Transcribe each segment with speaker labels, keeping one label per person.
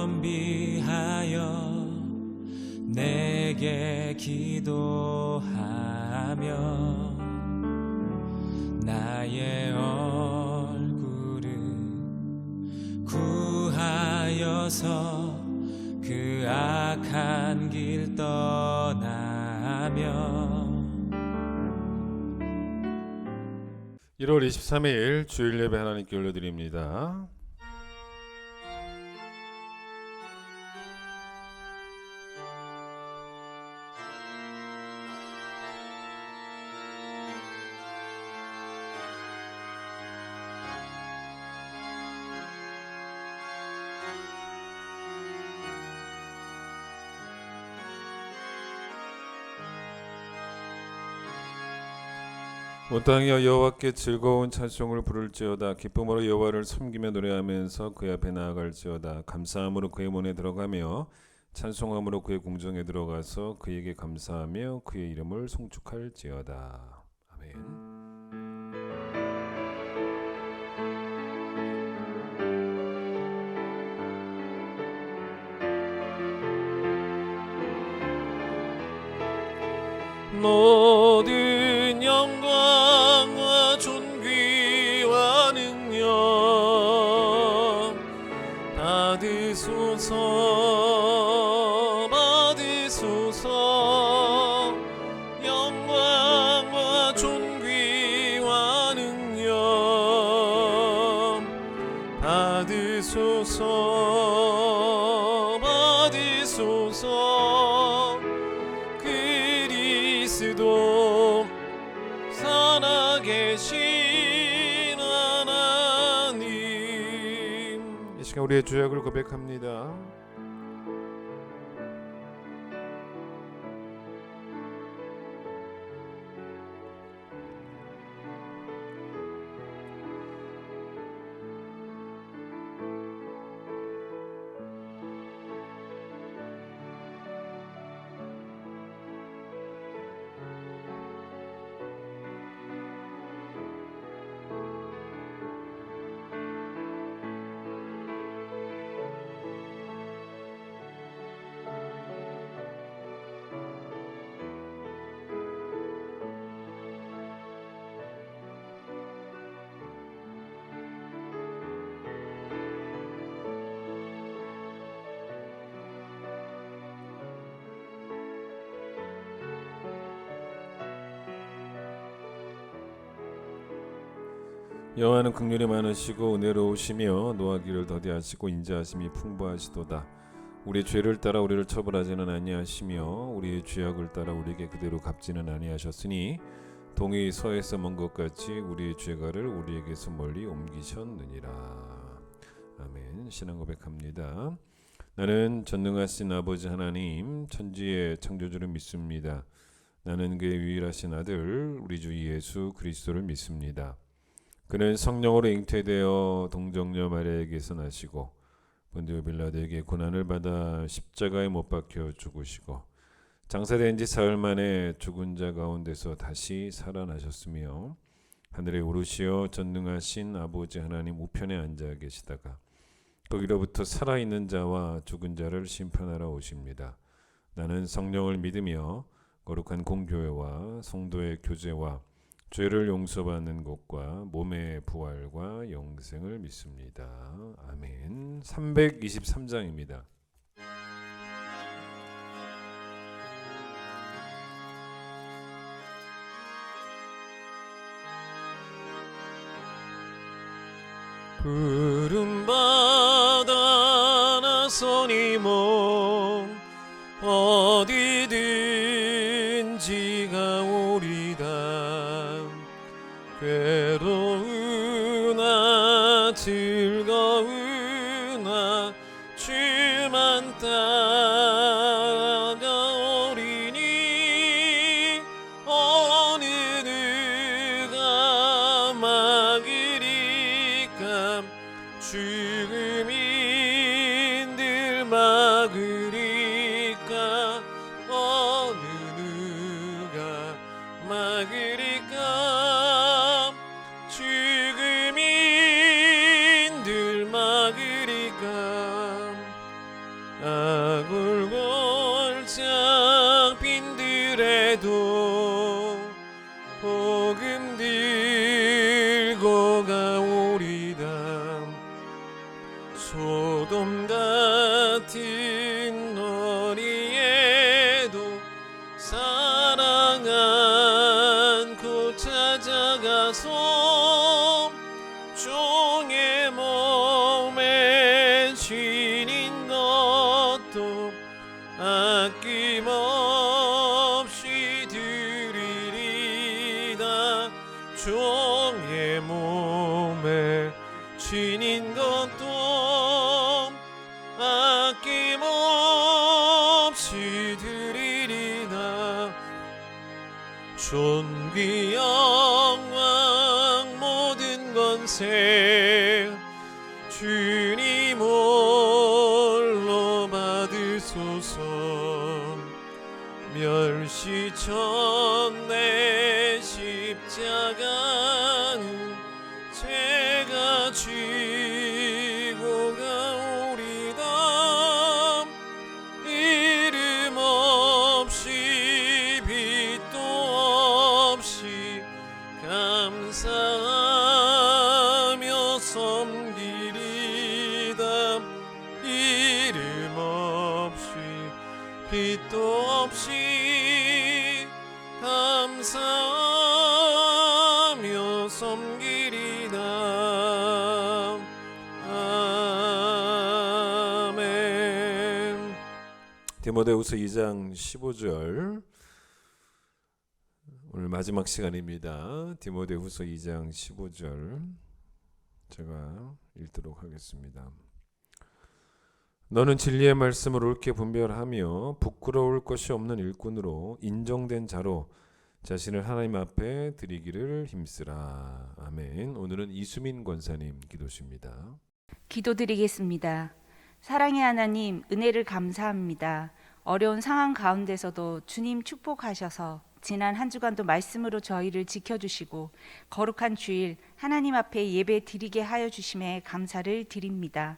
Speaker 1: 겸비하여 내게 기도하며 나의 얼굴을 구하여서 그 악한 길 떠나며
Speaker 2: 1월 23일 주일 예배 하나님께 올려드립니다. 온 땅이여 여호와께 즐거운 찬송을 부를지어다. 기쁨으로 여호와를 섬기며 노래하면서 그 앞에 나아갈지어다. 감사함으로 그의 문에 들어가며 찬송함으로 그의 궁정에 들어가서 그에게 감사하며 그의 이름을 송축할지어다. 아멘.
Speaker 1: 모든 영광과 존귀와 능력 받으소서 받으소서. 영광과 존귀와 능력 받으소서 받으소서. 그리스도 살아계신 하나님.
Speaker 2: 이 시간 우리의 죄악을 고백합니다. 여호와는 긍휼이 많으시고 은혜로우시며 노하기를 더디하시고 인자하심이 풍부하시도다. 우리의 죄를 따라 우리를 처벌하지는 아니하시며 우리의 죄악을 따라 우리에게 그대로 갚지는 아니하셨으니 동이 서에서 먼 것 같이 우리의 죄가를 우리에게서 멀리 옮기셨느니라. 아멘. 신앙 고백합니다. 나는 전능하신 아버지 하나님 천지의 창조주를 믿습니다. 나는 그의 유일하신 아들 우리 주 예수 그리스도를 믿습니다. 그는 성령으로 잉태되어 동정녀 마리아에게서 나시고 본디오 빌라도에게 고난을 받아 십자가에 못 박혀 죽으시고 장사된 지 사흘 만에 죽은 자 가운데서 다시 살아나셨으며 하늘에 오르시어 전능하신 아버지 하나님 우편에 앉아 계시다가 거기로부터 살아있는 자와 죽은 자를 심판하러 오십니다. 나는 성령을 믿으며 거룩한 공교회와 성도의 교제와 죄를 용서받는 것과 몸의 부활과 영생을 믿습니다. 아멘. 323장입니다.
Speaker 1: 부름받아 나서니 몸 어디든지 가오리다. 괴로우나 즐거우나 주만 따라가오리니 어느 누가 막으리까. 죽음인들 막으리까. 어느 누가 막으리까. 죽음인들 막으리까. 소돔 같은 너리에도 사랑 않고 찾아가서 종의 몸에 지닌 것도 아낌없이 드리리다. 종의 몸에 지닌 것도 아낌없이 드리리다. 존귀 영광 모든 권세 주님 홀로 받으소서. 멸시천 내 십자가는 제가 쥐고 가오리다. 이름 없이 빛도 없이 감사하며 섬기리다. 이름 없이 빛도 없이 감사하며 섬기리다. 아멘.
Speaker 2: 디모데후서 2장 15절 오늘 마지막 시간입니다. 디모데후서 2장 15절 제가 읽도록 하겠습니다. 너는 진리의 말씀을 옳게 분별하며 부끄러울 것이 없는 일꾼으로 인정된 자로 자신을 하나님 앞에 드리기를 힘쓰라. 아멘. 오늘은 이수민 권사님 기도십니다.
Speaker 3: 기도드리겠습니다. 사랑의 하나님, 은혜를 감사합니다. 어려운 상황 가운데서도 주님 축복하셔서 지난 한 주간도 말씀으로 저희를 지켜주시고 거룩한 주일 하나님 앞에 예배 드리게 하여 주심에 감사를 드립니다.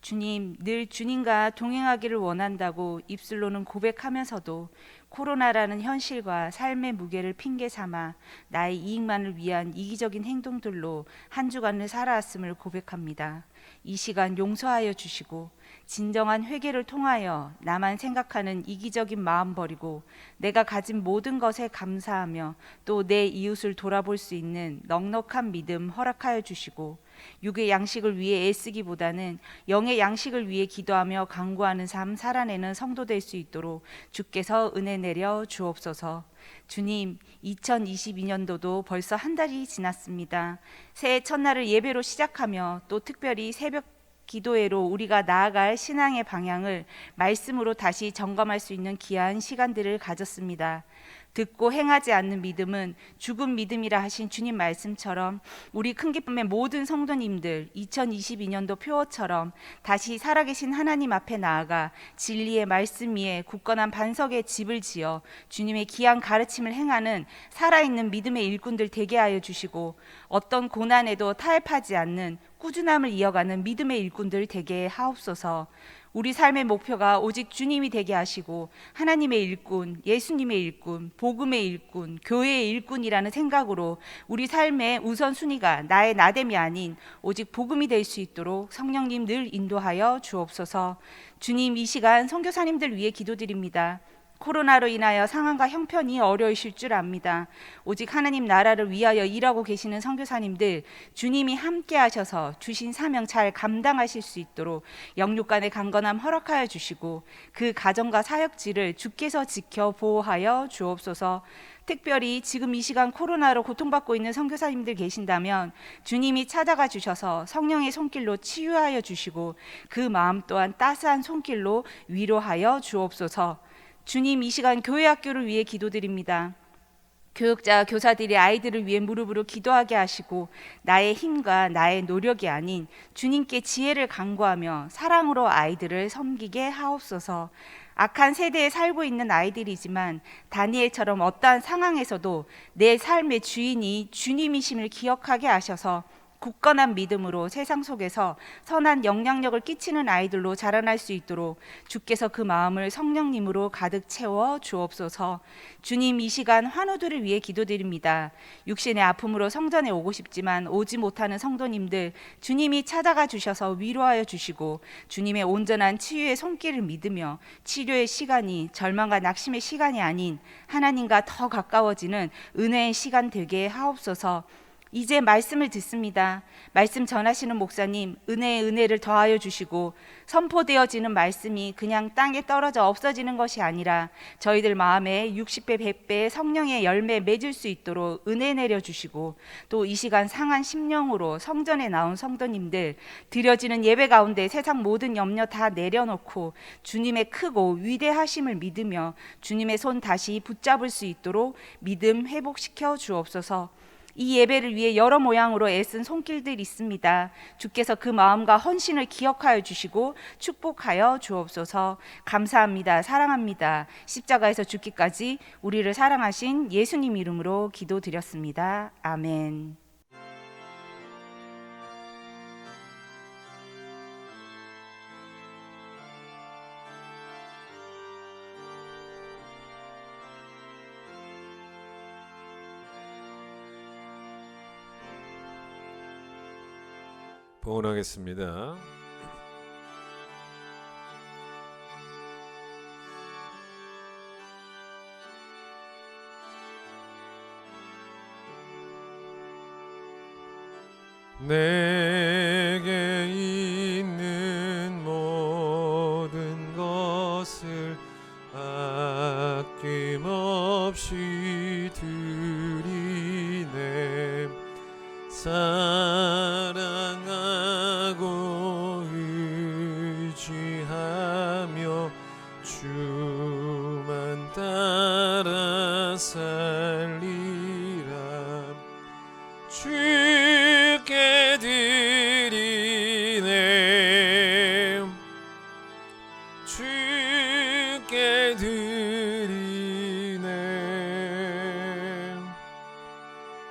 Speaker 3: 주님, 늘 주님과 동행하기를 원한다고 입술로는 고백하면서도 코로나라는 현실과 삶의 무게를 핑계 삼아 나의 이익만을 위한 이기적인 행동들로 한 주간을 살아왔음을 고백합니다. 이 시간 용서하여 주시고 진정한 회개를 통하여 나만 생각하는 이기적인 마음 버리고 내가 가진 모든 것에 감사하며 또 내 이웃을 돌아볼 수 있는 넉넉한 믿음 허락하여 주시고 육의 양식을 위해 애쓰기보다는 영의 양식을 위해 기도하며 간구하는 삶 살아내는 성도 될 수 있도록 주께서 은혜 내려 주옵소서. 주님, 2022년도도 벌써 한 달이 지났습니다. 새해 첫날을 예배로 시작하며 또 특별히 새벽 기도회로 우리가 나아갈 신앙의 방향을 말씀으로 다시 점검할 수 있는 귀한 시간들을 가졌습니다. 듣고 행하지 않는 믿음은 죽은 믿음이라 하신 주님 말씀처럼 우리 큰 기쁨의 모든 성도님들 2022년도 표어처럼 다시 살아계신 하나님 앞에 나아가 진리의 말씀 위에 굳건한 반석의 집을 지어 주님의 귀한 가르침을 행하는 살아있는 믿음의 일꾼들 되게 하여 주시고 어떤 고난에도 타협하지 않는 꾸준함을 이어가는 믿음의 일꾼들 되게 하옵소서. 우리 삶의 목표가 오직 주님이 되게 하시고 하나님의 일꾼, 예수님의 일꾼, 복음의 일꾼, 교회의 일꾼이라는 생각으로 우리 삶의 우선순위가 나의 나됨이 아닌 오직 복음이 될 수 있도록 성령님 늘 인도하여 주옵소서. 주님, 이 시간 선교사님들 위해 기도드립니다. 코로나로 인하여 상황과 형편이 어려우실 줄 압니다. 오직 하나님 나라를 위하여 일하고 계시는 선교사님들 주님이 함께 하셔서 주신 사명 잘 감당하실 수 있도록 영육간의 강건함 허락하여 주시고 그 가정과 사역지를 주께서 지켜 보호하여 주옵소서. 특별히 지금 이 시간 코로나로 고통받고 있는 선교사님들 계신다면 주님이 찾아가 주셔서 성령의 손길로 치유하여 주시고 그 마음 또한 따스한 손길로 위로하여 주옵소서. 주님, 이 시간 교회 학교를 위해 기도드립니다. 교육자, 교사들이 아이들을 위해 무릎으로 기도하게 하시고 나의 힘과 나의 노력이 아닌 주님께 지혜를 간구하며 사랑으로 아이들을 섬기게 하옵소서. 악한 세대에 살고 있는 아이들이지만 다니엘처럼 어떠한 상황에서도 내 삶의 주인이 주님이심을 기억하게 하셔서 굳건한 믿음으로 세상 속에서 선한 영향력을 끼치는 아이들로 자라날 수 있도록 주께서 그 마음을 성령님으로 가득 채워 주옵소서. 주님, 이 시간 환우들을 위해 기도드립니다. 육신의 아픔으로 성전에 오고 싶지만 오지 못하는 성도님들, 주님이 찾아가 주셔서 위로하여 주시고 주님의 온전한 치유의 손길을 믿으며 치료의 시간이 절망과 낙심의 시간이 아닌 하나님과 더 가까워지는 은혜의 시간 되게 하옵소서. 이제 말씀을 듣습니다. 말씀 전하시는 목사님, 은혜에 은혜를 더하여 주시고 선포되어지는 말씀이 그냥 땅에 떨어져 없어지는 것이 아니라 저희들 마음에 60배 100배의 성령의 열매 맺을 수 있도록 은혜 내려주시고, 또 이 시간 상한 심령으로 성전에 나온 성도님들, 드려지는 예배 가운데 세상 모든 염려 다 내려놓고 주님의 크고 위대하심을 믿으며 주님의 손 다시 붙잡을 수 있도록 믿음 회복시켜 주옵소서. 이 예배를 위해 여러 모양으로 애쓴 손길들 있습니다. 주께서 그 마음과 헌신을 기억하여 주시고 축복하여 주옵소서. 감사합니다. 사랑합니다. 십자가에서 죽기까지 우리를 사랑하신 예수님 이름으로 기도드렸습니다. 아멘.
Speaker 2: 봉헌하겠습니다. 내게 있는 모든 것을 아낌없이 드리네. 사랑하고 의지하며 주만 따라 살리라. 주께 드리네. 주께 드리네.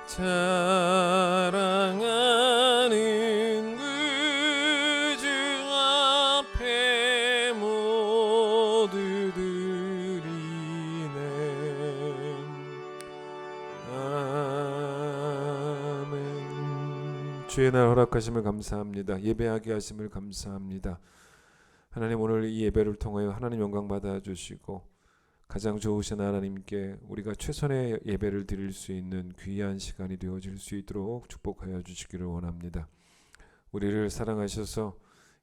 Speaker 2: 사랑하는 그 주 앞에 모두 드리네. 아멘. 주의 날 허락하심을 감사합니다. 예배하게 하심을 감사합니다. 하나님, 오늘 이 예배를 통하여 하나님 영광 받아주시고 가장 좋으신 하나님께 우리가 최선의 예배를 드릴 수 있는 귀한 시간이 되어질 수 있도록 축복하여 주시기를 원합니다. 우리를 사랑하셔서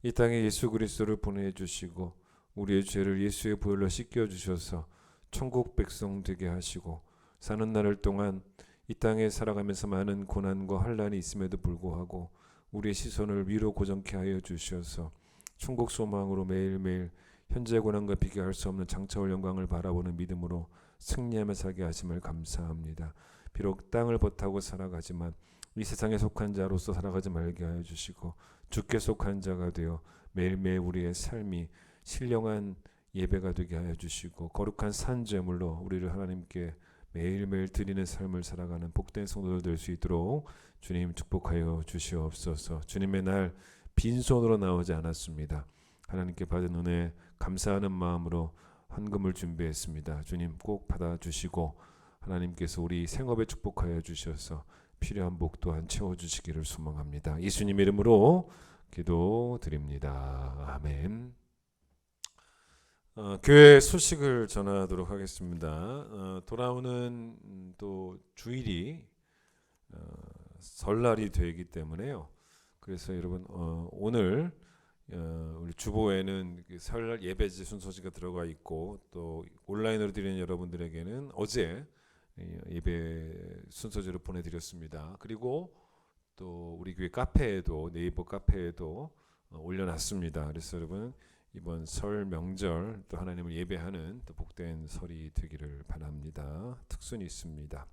Speaker 2: 이 땅에 예수 그리스도를 보내주시고 우리의 죄를 예수의 보혈로 씻겨주셔서 천국 백성 되게 하시고 사는 날을 동안 이 땅에 살아가면서 많은 고난과 환난이 있음에도 불구하고 우리의 시선을 위로 고정케 하여 주셔서 천국 소망으로 매일매일 현재 고난과 비교할 수 없는 장차올 영광을 바라보는 믿음으로 승리하며 살게 하심을 감사합니다. 비록 땅을 버타고 살아가지만 이 세상에 속한 자로서 살아가지 말게 하여 주시고 주께 속한 자가 되어 매일매일 우리의 삶이 신령한 예배가 되게 하여 주시고 거룩한 산제물로 우리를 하나님께 매일매일 드리는 삶을 살아가는 복된 성도들 될 수 있도록 주님 축복하여 주시옵소서. 주님의 날 빈손으로 나오지 않았습니다. 하나님께 받은 은혜 감사하는 마음으로 헌금을 준비했습니다. 주님 꼭 받아주시고 하나님께서 우리 생업에 축복하여 주셔서 필요한 복 또한 채워주시기를 소망합니다. 예수님 이름으로 기도드립니다. 아멘. 교회 소식을 전하도록 하겠습니다. 돌아오는 또 주일이 설날이 되기 때문에요. 그래서 여러분 오늘 우리 주보에는 설날 예배지 순서지가 들어가 있고 또 온라인으로 드리는 여러분들에게는 어제 예배 순서지를 보내드렸습니다. 그리고 또 우리 교회 카페에도 네이버 카페에도 올려놨습니다. 그래서 여러분 이번 설 명절 또 하나님을 예배하는 또 복된 설이 되기를 바랍니다. 특순이 있습니다.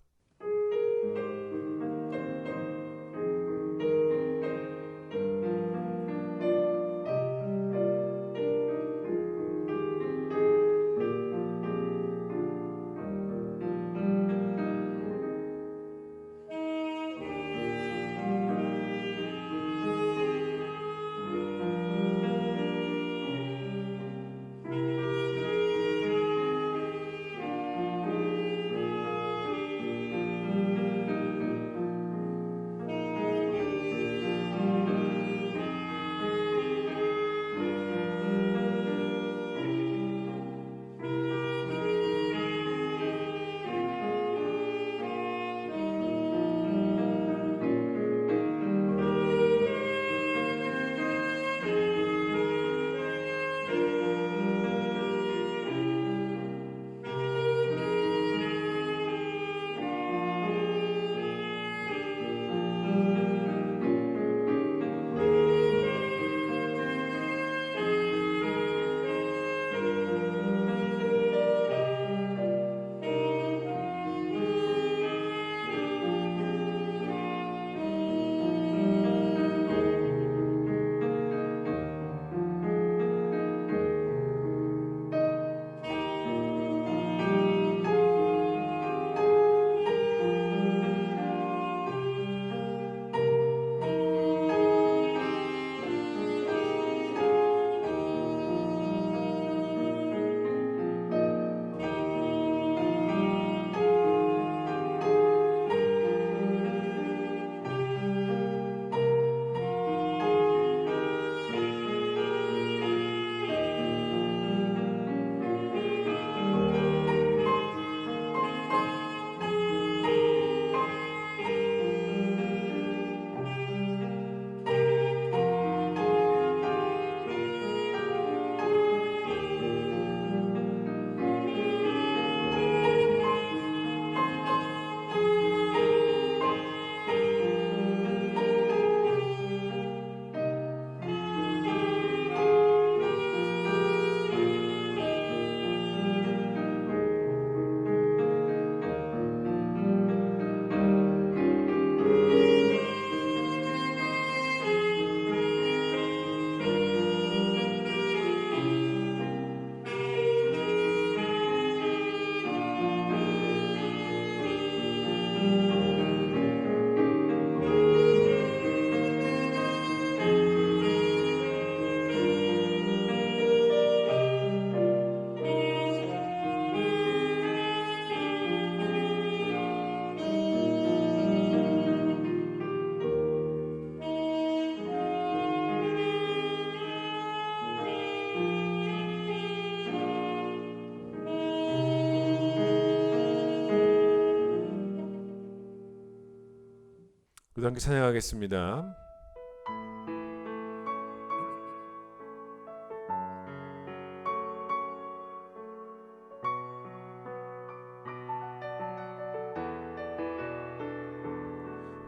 Speaker 2: 우리 함께 찬양하겠습니다.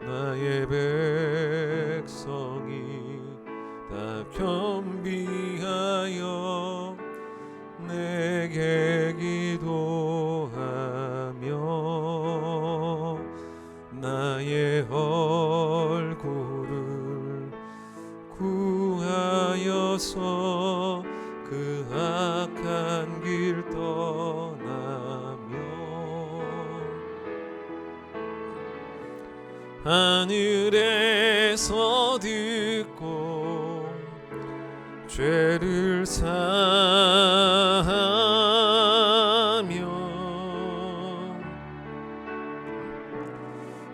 Speaker 1: 나의 백성이 다 겸비하여 내게 기도하며 나의 얼굴을 구하여서 그 악한 길 떠나며 하늘에서 듣고 죄를 사하며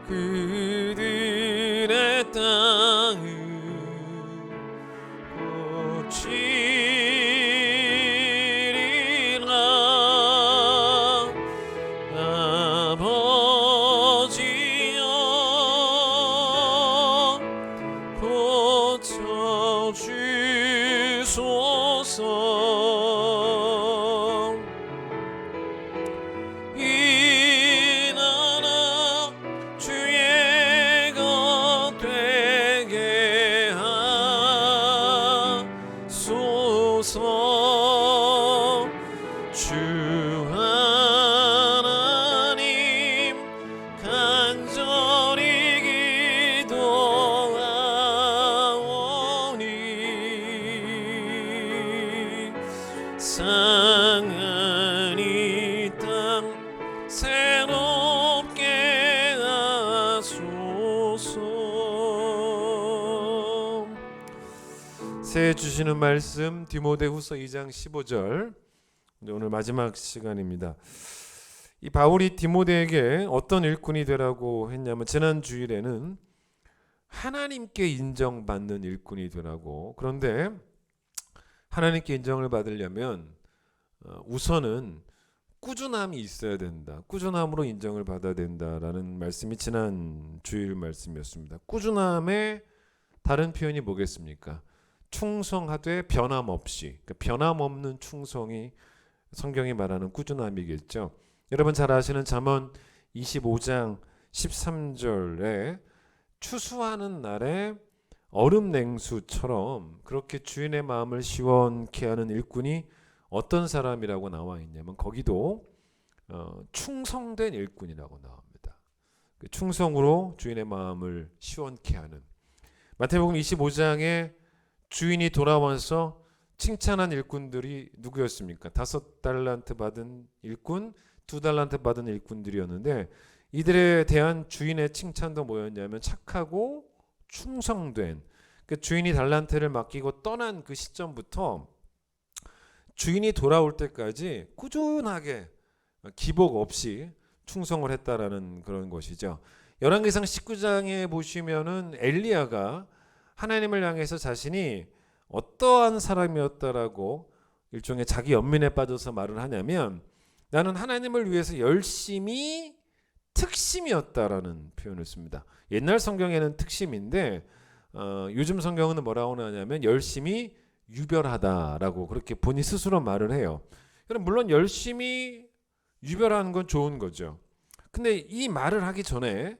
Speaker 1: 그들의 땅을 고치리라. 아버지여 고쳐주소서. 이 나라 주의 것 되게 하소서. 주 하나님 간절히 기도하오니 상한 이 땅 새롭게 하소서.
Speaker 2: 새해 주시는 말씀 디모데후서 2장 15절. 오늘 마지막 시간입니다. 이 바울이 디모데에게 어떤 일꾼이 되라고 했냐면 지난 주일에는 하나님께 인정받는 일꾼이 되라고. 그런데 하나님께 인정을 받으려면 우선은 꾸준함이 있어야 된다. 꾸준함으로 인정을 받아야 된다라는 말씀이 지난 주일 말씀이었습니다. 꾸준함의 다른 표현이 뭐겠습니까? 충성하되 변함없이. 그러니까 변함없는 충성이 성경이 말하는 꾸준함이겠죠. 여러분 잘 아시는 잠언 25장 13절에 추수하는 날에 얼음 냉수처럼 그렇게 주인의 마음을 시원케 하는 일꾼이 어떤 사람이라고 나와 있냐면 거기도 충성된 일꾼이라고 나옵니다. 충성으로 주인의 마음을 시원케 하는. 마태복음 25장에 주인이 돌아와서 칭찬한 일꾼들이 누구였습니까? 5달란트 받은 일꾼, 2달란트 받은 일꾼들이었는데 이들에 대한 주인의 칭찬도 뭐였냐면 착하고 충성된. 그 주인이 달란트를 맡기고 떠난 그 시점부터 주인이 돌아올 때까지 꾸준하게 기복 없이 충성을 했다라는 그런 것이죠. 열왕기상 19장에 보시면은 엘리야가 하나님을 향해서 자신이 어떠한 사람이었다라고 일종의 자기 연민에 빠져서 말을 하냐면 나는 하나님을 위해서 열심히 특심이었다라는 표현을 씁니다. 옛날 성경에는 특심인데 요즘 성경은 뭐라고 하냐면 열심히 유별하다라고 그렇게 본인 스스로 말을 해요. 그럼 물론 열심히 유별하는 건 좋은 거죠. 근데 이 말을 하기 전에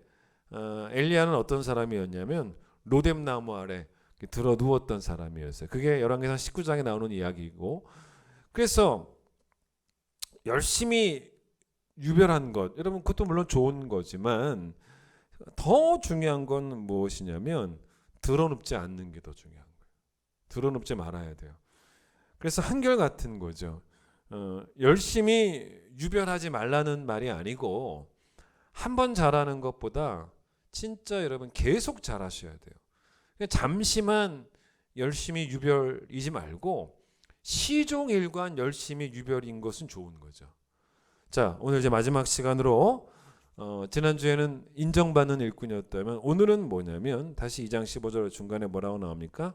Speaker 2: 엘리야는 어떤 사람이었냐면 로뎀나무 아래 들어 누웠던 사람이었어요. 그게 열왕기상 19장에 나오는 이야기이고, 그래서 열심히 유별한 것, 여러분 그것도 물론 좋은 거지만 더 중요한 건 무엇이냐면 드러눕지 않는 게 더 중요한 거예요. 드러눕지 말아야 돼요. 그래서 한결같은 거죠. 열심히 유별하지 말라는 말이 아니고 한 번 잘하는 것보다 진짜 여러분 계속 잘하셔야 돼요. 잠시만 열심히 유별이지 말고 시종일관 열심히 유별인 것은 좋은 거죠. 자, 오늘 이제 마지막 시간으로 지난주에는 인정받는 일꾼이었다면 오늘은 뭐냐면 다시 2장 15절 중간에 뭐라고 나옵니까?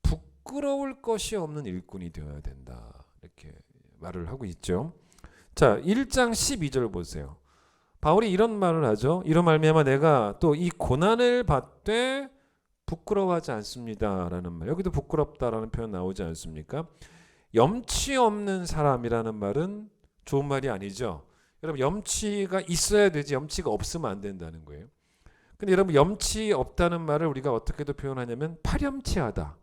Speaker 2: 부끄러울 것이 없는 일꾼이 되어야 된다. 이렇게 말을 하고 있죠. 자, 1장 12절 보세요. 바울이 이런 말을 하죠. 이로 말미암아 내가 또 이 고난을 받되 부끄러워하지 않습니다라는 말. 여기도 부끄럽다라는 표현 나오지 않습니까? 염치 없는 사람이라는 말은 좋은 말이 아니죠. 여러분 염치가 있어야 되지 염치가 없으면 안 된다는 거예요. 근데 여러분 염치 없다는 말을 우리가 어떻게도 표현하냐면 파렴치하다.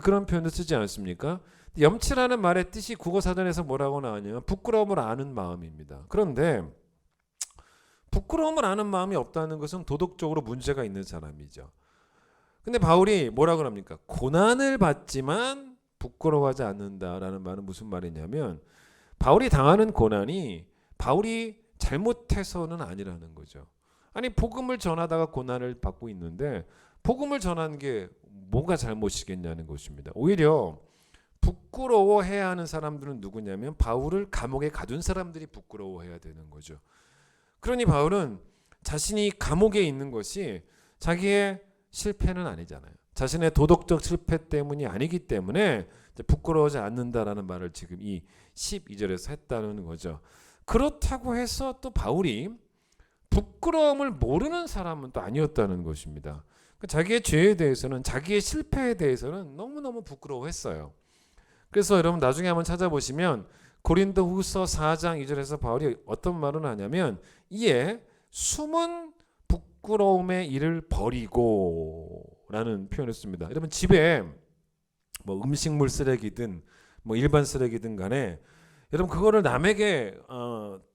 Speaker 2: 그런 표현을 쓰지 않습니까? 염치라는 말의 뜻이 국어사전에서 뭐라고 나왔냐면 부끄러움을 아는 마음입니다. 그런데 부끄러움을 아는 마음이 없다는 것은 도덕적으로 문제가 있는 사람이죠. 근데 바울이 뭐라고 합니까? 고난을 받지만 부끄러워하지 않는다라는 말은 무슨 말이냐면 바울이 당하는 고난이 바울이 잘못해서는 아니라는 거죠. 아니 복음을 전하다가 고난을 받고 있는데 복음을 전하는 게 뭐가 잘못이겠냐는 것입니다. 오히려 부끄러워해야 하는 사람들은 누구냐면 바울을 감옥에 가둔 사람들이 부끄러워해야 되는 거죠. 그러니 바울은 자신이 감옥에 있는 것이 자기의 실패는 아니잖아요. 자신의 도덕적 실패 때문이 아니기 때문에 부끄러워하지 않는다라는 말을 지금 이 12절에서 했다는 거죠. 그렇다고 해서 또 바울이 부끄러움을 모르는 사람은 또 아니었다는 것입니다. 자기의 죄에 대해서는 자기의 실패에 대해서는 너무너무 부끄러워했어요. 그래서 여러분 나중에 한번 찾아보시면 고린도후서 4장 2절에서 바울이 어떤 말을 하냐면 이에 숨은 부끄러움의 일을 버리고 라는 표현을 씁니다. 여러분 집에 뭐 음식물 쓰레기든 뭐 일반 쓰레기든 간에 여러분 그거를 남에게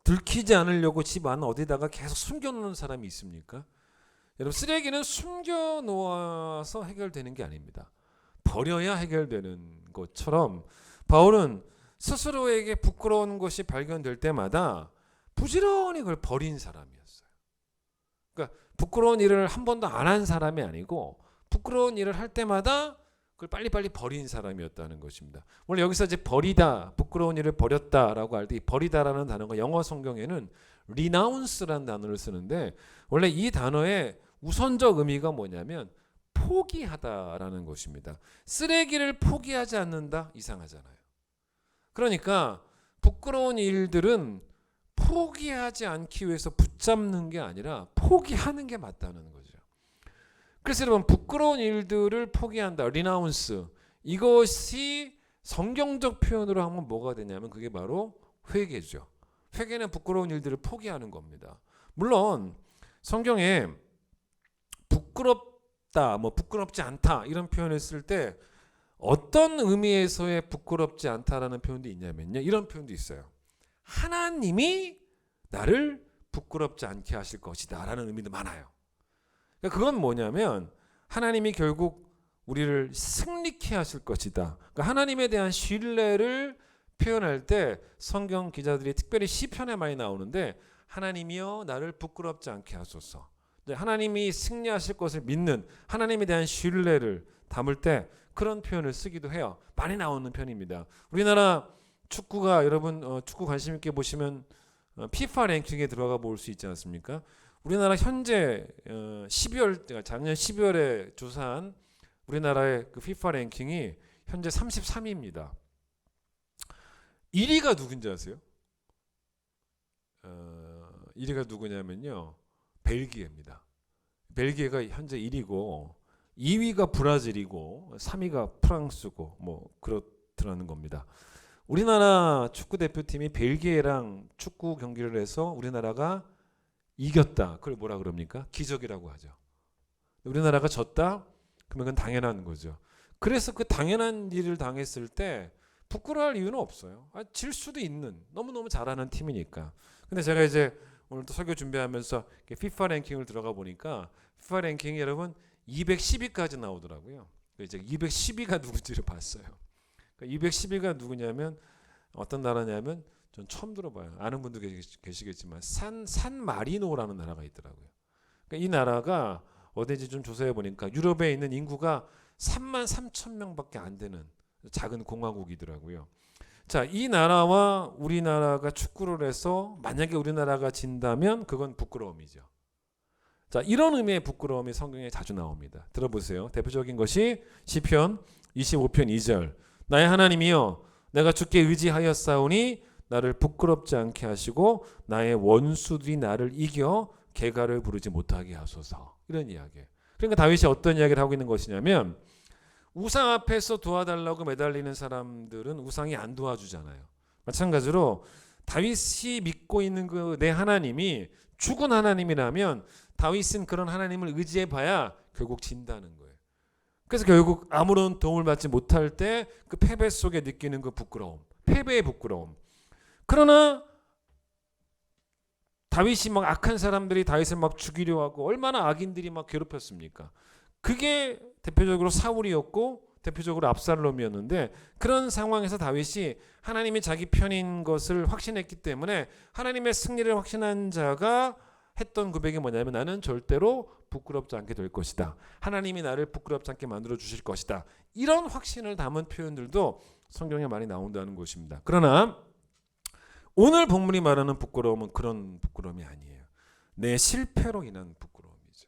Speaker 2: 들키지 않으려고 집 안 어디다가 계속 숨겨놓는 사람이 있습니까? 여러분 쓰레기는 숨겨놓아서 해결되는 게 아닙니다. 버려야 해결되는 것처럼 바울은 스스로에게 부끄러운 것이 발견될 때마다 부지런히 그걸 버린 사람이었어요. 그러니까 부끄러운 일을 한 번도 안 한 사람이 아니고 부끄러운 일을 할 때마다 그걸 빨리빨리 버린 사람이었다는 것입니다. 원래 여기서 이제 버리다, 부끄러운 일을 버렸다라고 할 때 버리다라는 단어가 영어 성경에는 renounce라는 단어를 쓰는데 원래 이 단어의 우선적 의미가 뭐냐면 포기하다라는 것입니다. 쓰레기를 포기하지 않는다? 이상하잖아요. 그러니까 부끄러운 일들은 포기하지 않기 위해서 붙잡는 게 아니라 포기하는 게 맞다는 거죠. 그래서 여러분 부끄러운 일들을 포기한다. 리나운스. 이것이 성경적 표현으로 하면 뭐가 되냐면 그게 바로 회개죠. 회개는 부끄러운 일들을 포기하는 겁니다. 물론 성경에 부끄럽다, 뭐 부끄럽지 않다 이런 표현을 쓸 때 어떤 의미에서의 부끄럽지 않다라는 표현도 있냐면요. 이런 표현도 있어요. 하나님이 나를 부끄럽지 않게 하실 것이다 라는 의미도 많아요. 그러니까 그건 뭐냐면 하나님이 결국 우리를 승리케 하실 것이다. 그러니까 하나님에 대한 신뢰를 표현할 때 성경 기자들이 특별히 시편에 많이 나오는데 하나님이여 나를 부끄럽지 않게 하소서. 하나님이 승리하실 것을 믿는 하나님에 대한 신뢰를 담을 때 그런 표현을 쓰기도 해요. 많이 나오는 편입니다. 우리나라 축구가 여러분 축구 관심 있게 보시면 피파 랭킹에 들어가 볼 수 있지 않습니까? 우리나라 현재 12월 작년 12월에 조사한 우리나라의 그 피파 랭킹이 현재 33위입니다. 1위가 누군지 아세요? 1위가 누구냐면요. 벨기에입니다. 벨기에가 현재 1위고 2위가 브라질이고 3위가 프랑스고 뭐 그렇더라는 겁니다. 우리나라 축구 대표팀이 벨기에랑 축구 경기를 해서 우리나라가 이겼다. 그걸 뭐라 그럽니까? 기적이라고 하죠. 우리나라가 졌다? 그러면 그건 당연한 거죠. 그래서 그 당연한 일을 당했을 때 부끄러워할 이유는 없어요. 질 수도 있는 너무너무 잘하는 팀이니까. 근데 제가 이제 오늘 또 설교 준비하면서 피파 랭킹을 들어가 보니까 피파 랭킹이 여러분 210위까지 나오더라고요. 이제 210위가 누군지를 봤어요. 210위가 누구냐면 어떤 나라냐면 전 처음 들어봐요. 아는 분도 계시겠지만 산 마리노라는 나라가 있더라고요. 그러니까 이 나라가 어딘지 좀 조사해 보니까 유럽에 있는 인구가 3만 3천 명밖에 안 되는 작은 공화국이더라고요. 자, 이 나라와 우리나라가 축구를 해서 만약에 우리나라가 진다면 그건 부끄러움이죠. 자, 이런 의미의 부끄러움이 성경에 자주 나옵니다. 들어보세요. 대표적인 것이 시편 25편 2절. 나의 하나님이여 내가 주께 의지하였사오니 나를 부끄럽지 않게 하시고 나의 원수들이 나를 이겨 개가를 부르지 못하게 하소서. 이런 이야기예요. 그러니까 다윗이 어떤 이야기를 하고 있는 것이냐면 우상 앞에서 도와달라고 매달리는 사람들은 우상이 안 도와주잖아요. 마찬가지로 다윗이 믿고 있는 그 내 하나님이 죽은 하나님이라면 다윗은 그런 하나님을 의지해 봐야 결국 진다는 거예요. 그래서 결국 아무런 도움을 받지 못할 때 그 패배 속에 느끼는 그 부끄러움, 패배의 부끄러움. 그러나 다윗이 막 악한 사람들이 다윗을 막 죽이려 하고 얼마나 악인들이 막 괴롭혔습니까? 그게 대표적으로 사울이었고 대표적으로 압살롬이었는데 그런 상황에서 다윗이 하나님이 자기 편인 것을 확신했기 때문에 하나님의 승리를 확신한 자가 했던 고백이 뭐냐면 나는 절대로 부끄럽지 않게 될 것이다. 하나님이 나를 부끄럽지 않게 만들어 주실 것이다. 이런 확신을 담은 표현들도 성경에 많이 나온다는 것입니다. 그러나 오늘 본문이 말하는 부끄러움은 그런 부끄러움이 아니에요. 내 실패로 인한 부끄러움이죠.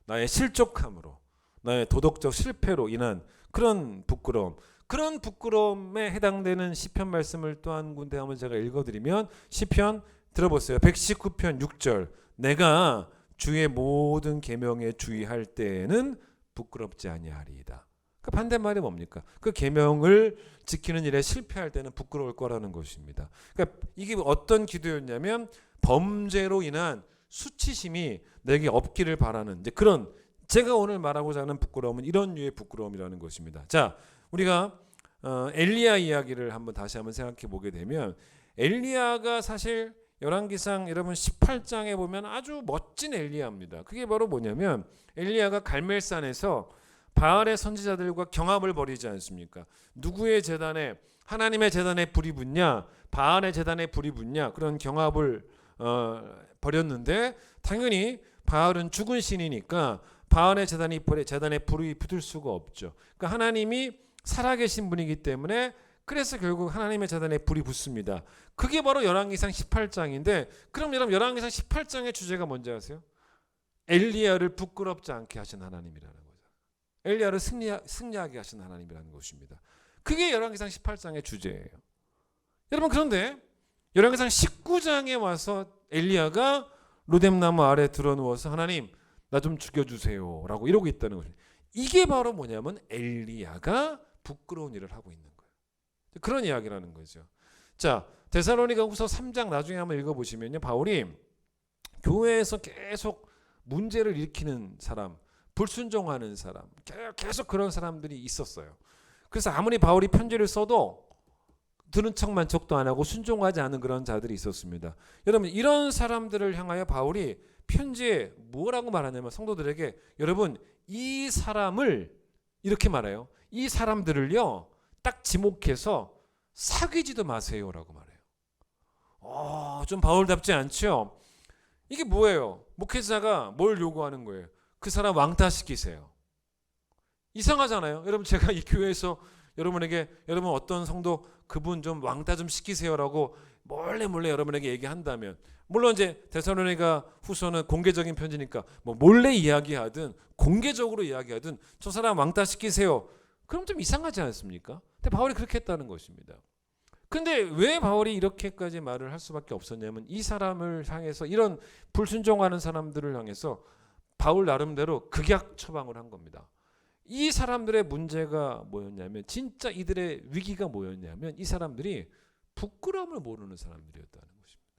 Speaker 2: 나의 실족함으로, 나의 도덕적 실패로 인한 그런 부끄러움. 그런 부끄러움에 해당되는 시편 말씀을 또 한 군데 한번 제가 읽어드리면 시편 들어보세요. 119편 6절 내가 주의 모든 계명에 주의할 때에는 부끄럽지 아니하리이다. 그 반대말이 뭡니까? 그 계명을 지키는 일에 실패할 때는 부끄러울 거라는 것입니다. 그러니까 이게 어떤 기도였냐면 범죄로 인한 수치심이 내게 없기를 바라는 이제 그런 제가 오늘 말하고자 하는 부끄러움은 이런 류의 부끄러움이라는 것입니다. 자, 우리가 엘리야 이야기를 다시 한번 생각해 보게 되면 엘리야가 사실 열왕기상 여러분 18장에 보면 아주 멋진 엘리야입니다. 그게 바로 뭐냐면 엘리야가 갈멜산에서 바알의 선지자들과 경합을 벌이지 않습니까? 누구의 제단에 하나님의 제단에 불이 붙냐 바알의 제단에 불이 붙냐 그런 경합을 벌였는데 당연히 바알은 죽은 신이니까 바알의 제단에 불이 붙을 수가 없죠. 그러니까 하나님이 살아계신 분이기 때문에 그래서 결국 하나님의 제단에 불이 붙습니다. 그게 바로 열왕기상 18장인데 그럼 여러분 열왕기상 18장의 주제가 뭔지 아세요? 엘리야를 부끄럽지 않게 하신 하나님이라는 거죠. 엘리야를 승리하게 하신 하나님이라는 것입니다. 그게 열왕기상 18장의 주제예요. 여러분 그런데 열왕기상 19장에 와서 엘리야가 로뎀나무 아래 들어누워서 하나님 나 좀 죽여주세요 라고 이러고 있다는 것입니다. 이게 바로 뭐냐면 엘리야가 부끄러운 일을 하고 있는 거예요. 그런 이야기라는 거죠. 자, 데살로니가후서 3장 나중에 한번 읽어보시면요, 바울이 교회에서 계속 문제를 일으키는 사람, 불순종하는 사람, 계속 그런 사람들이 있었어요. 그래서 아무리 바울이 편지를 써도 들은 척만 척도 안 하고 순종하지 않은 그런 자들이 있었습니다. 여러분 이런 사람들을 향하여 바울이 편지에 뭐라고 말하냐면 성도들에게 여러분 이 사람을 이렇게 말해요. 이 사람들을요 딱 지목해서 사귀지도 마세요라고 말해요. 좀 바울답지 않죠? 이게 뭐예요? 목회자가 뭘 요구하는 거예요? 그 사람 왕따시키세요. 이상하잖아요. 여러분 제가 이 교회에서 여러분에게 여러분 어떤 성도 그분 좀 왕따 좀 시키세요라고 몰래 여러분에게 얘기한다면 물론 이제 데살로니가 후서는 공개적인 편지니까 뭐 몰래 이야기하든 공개적으로 이야기하든 저 사람 왕따 시키세요. 그럼 좀 이상하지 않습니까? 근데 바울이 그렇게 했다는 것입니다. 근데 왜 바울이 이렇게까지 말을 할 수밖에 없었냐면 이 사람을 향해서 이런 불순종하는 사람들을 향해서 바울 나름대로 극약 처방을 한 겁니다. 이 사람들의 문제가 뭐였냐면 진짜 이들의 위기가 뭐였냐면 이 사람들이 부끄러움을 모르는 사람들이었다는 것입니다.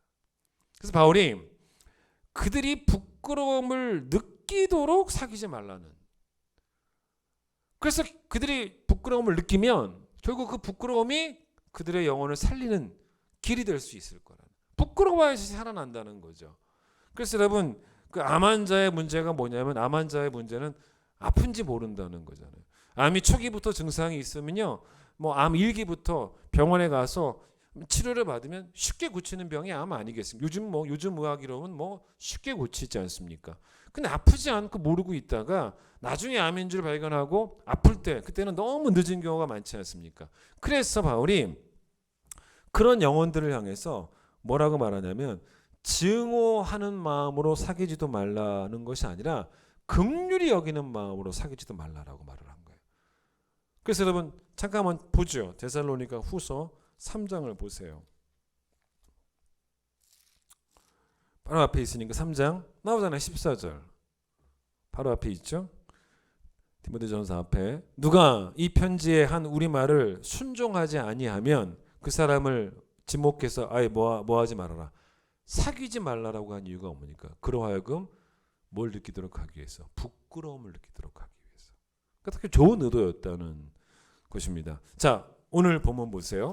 Speaker 2: 그래서 바울이 그들이 부끄러움을 느끼도록 사귀지 말라는 그래서 그들이 부끄러움을 느끼면 결국 그 부끄러움이 그들의 영혼을 살리는 길이 될 수 있을 거라는 부끄러워야지 살아난다는 거죠. 그래서 여러분 그 암 환자의 문제가 뭐냐면 암 환자의 문제는 아픈지 모른다는 거잖아요. 암이 초기부터 증상이 있으면요, 뭐 암 1기부터 병원에 가서 치료를 받으면 쉽게 고치는 병이 암 아니겠습니까? 요즘 의학이로는 뭐 쉽게 고치지 않습니까? 근데 아프지 않고 모르고 있다가 나중에 암인 줄 발견하고 아플 때 그때는 너무 늦은 경우가 많지 않습니까? 그래서 바울이 그런 영혼들을 향해서 뭐라고 말하냐면 증오하는 마음으로 사귀지도 말라는 것이 아니라 긍휼히 여기는 마음으로 사귀지도 말라라고 말을 한 거예요. 그래서 여러분 잠깐만 보죠. 데살로니가 후서 3장을 보세요. 바로 앞에 있으니까 3장 나오잖아요. 14절 바로 앞에 있죠. 디모데전서 앞에 누가 이 편지에 한 우리말을 순종하지 아니하면 그 사람을 지목해서 아예 뭐 하지 말아라, 사귀지 말라라고 한 이유가 뭡니까? 그러하여금 뭘 느끼도록 하기 위해서, 부끄러움을 느끼도록 하기 위해서. 그러니까 좋은 의도였다는 것입니다. 자, 오늘 본문 보세요.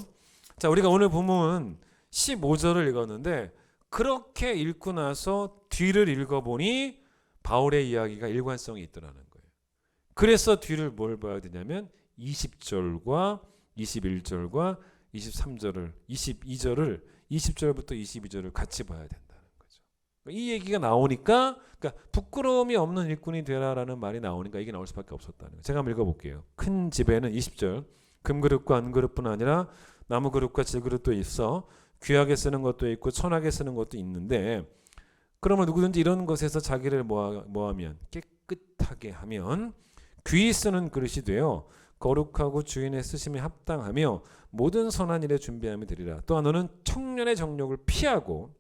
Speaker 2: 자, 우리가 오늘 본문 15절을 읽었는데 그렇게 읽고 나서 뒤를 읽어보니 바울의 이야기가 일관성이 있더라는 거예요. 그래서 뒤를 뭘 봐야 되냐면 20절과 21절과 23절을 22절을 20절부터 22절을 같이 봐야 된다는 거죠. 이 얘기가 나오니까, 그러니까 부끄러움이 없는 일꾼이 되라라는 말이 나오니까 이게 나올 수밖에 없었다는 거예요. 제가 한번 읽어볼게요. 큰 집에는 20절 금그릇과 은그릇뿐 아니라 나무그릇과 질그릇도 있어 귀하게 쓰는 것도 있고 천하게 쓰는 것도 있는데, 그러면 누구든지 이런 것에서 자기를 뭐하면 깨끗하게 하면 귀히 쓰는 그릇이 되어 거룩하고 주인의 쓰심에 합당하며 모든 선한 일에 준비하면 되리라. 또한 너는 청년의 정욕을 피하고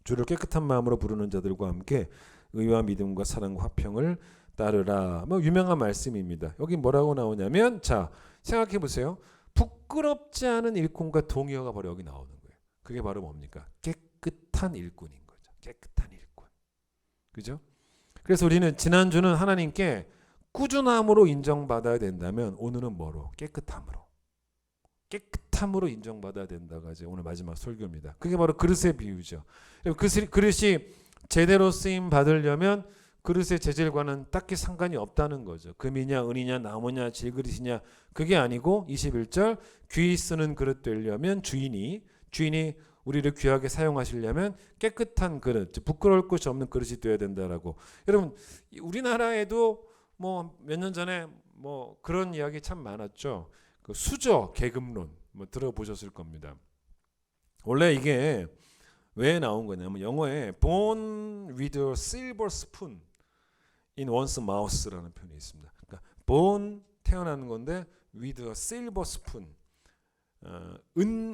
Speaker 2: 주를 깨끗한 마음으로 부르는 자들과 함께 의와 믿음과 사랑과 화평을 따르라. 뭐 유명한 말씀입니다. 여기 뭐라고 나오냐면, 자, 생각해 보세요. 부끄럽지 않은 일꾼과 동의어가 바로 여기 나오는 거예요. 그게 바로 뭡니까? 깨끗한 일꾼인 거죠. 깨끗한 일꾼. 그죠? 그래서 우리는 지난주는 하나님께 꾸준함으로 인정받아야 된다면 오늘은 뭐로? 깨끗함으로 인정받아야 된다가 이제 오늘 마지막 설교입니다. 그게 바로 그릇의 비유죠. 그릇이 제대로 쓰임 받으려면 그릇의 재질과는 딱히 상관이 없다는 거죠. 금이냐 은이냐 나무냐 질그릇이냐 그게 아니고 21절 귀히 쓰는 그릇 되려면 주인이 우리를 귀하게 사용하시려면 깨끗한 그릇, 부끄러울 것이 없는 그릇이 되어야 된다라고. 여러분, 우리나라에도 뭐 몇 년 전에 뭐 그런 이야기 참 많았죠. 그 수저 계급론 뭐 들어보셨을 겁니다. 원래 이게 왜 나온 거냐면 영어에 born with a silver spoon in one's mouth라는 표현이 있습니다. 그러니까 born 태어나는 건데 with a silver spoon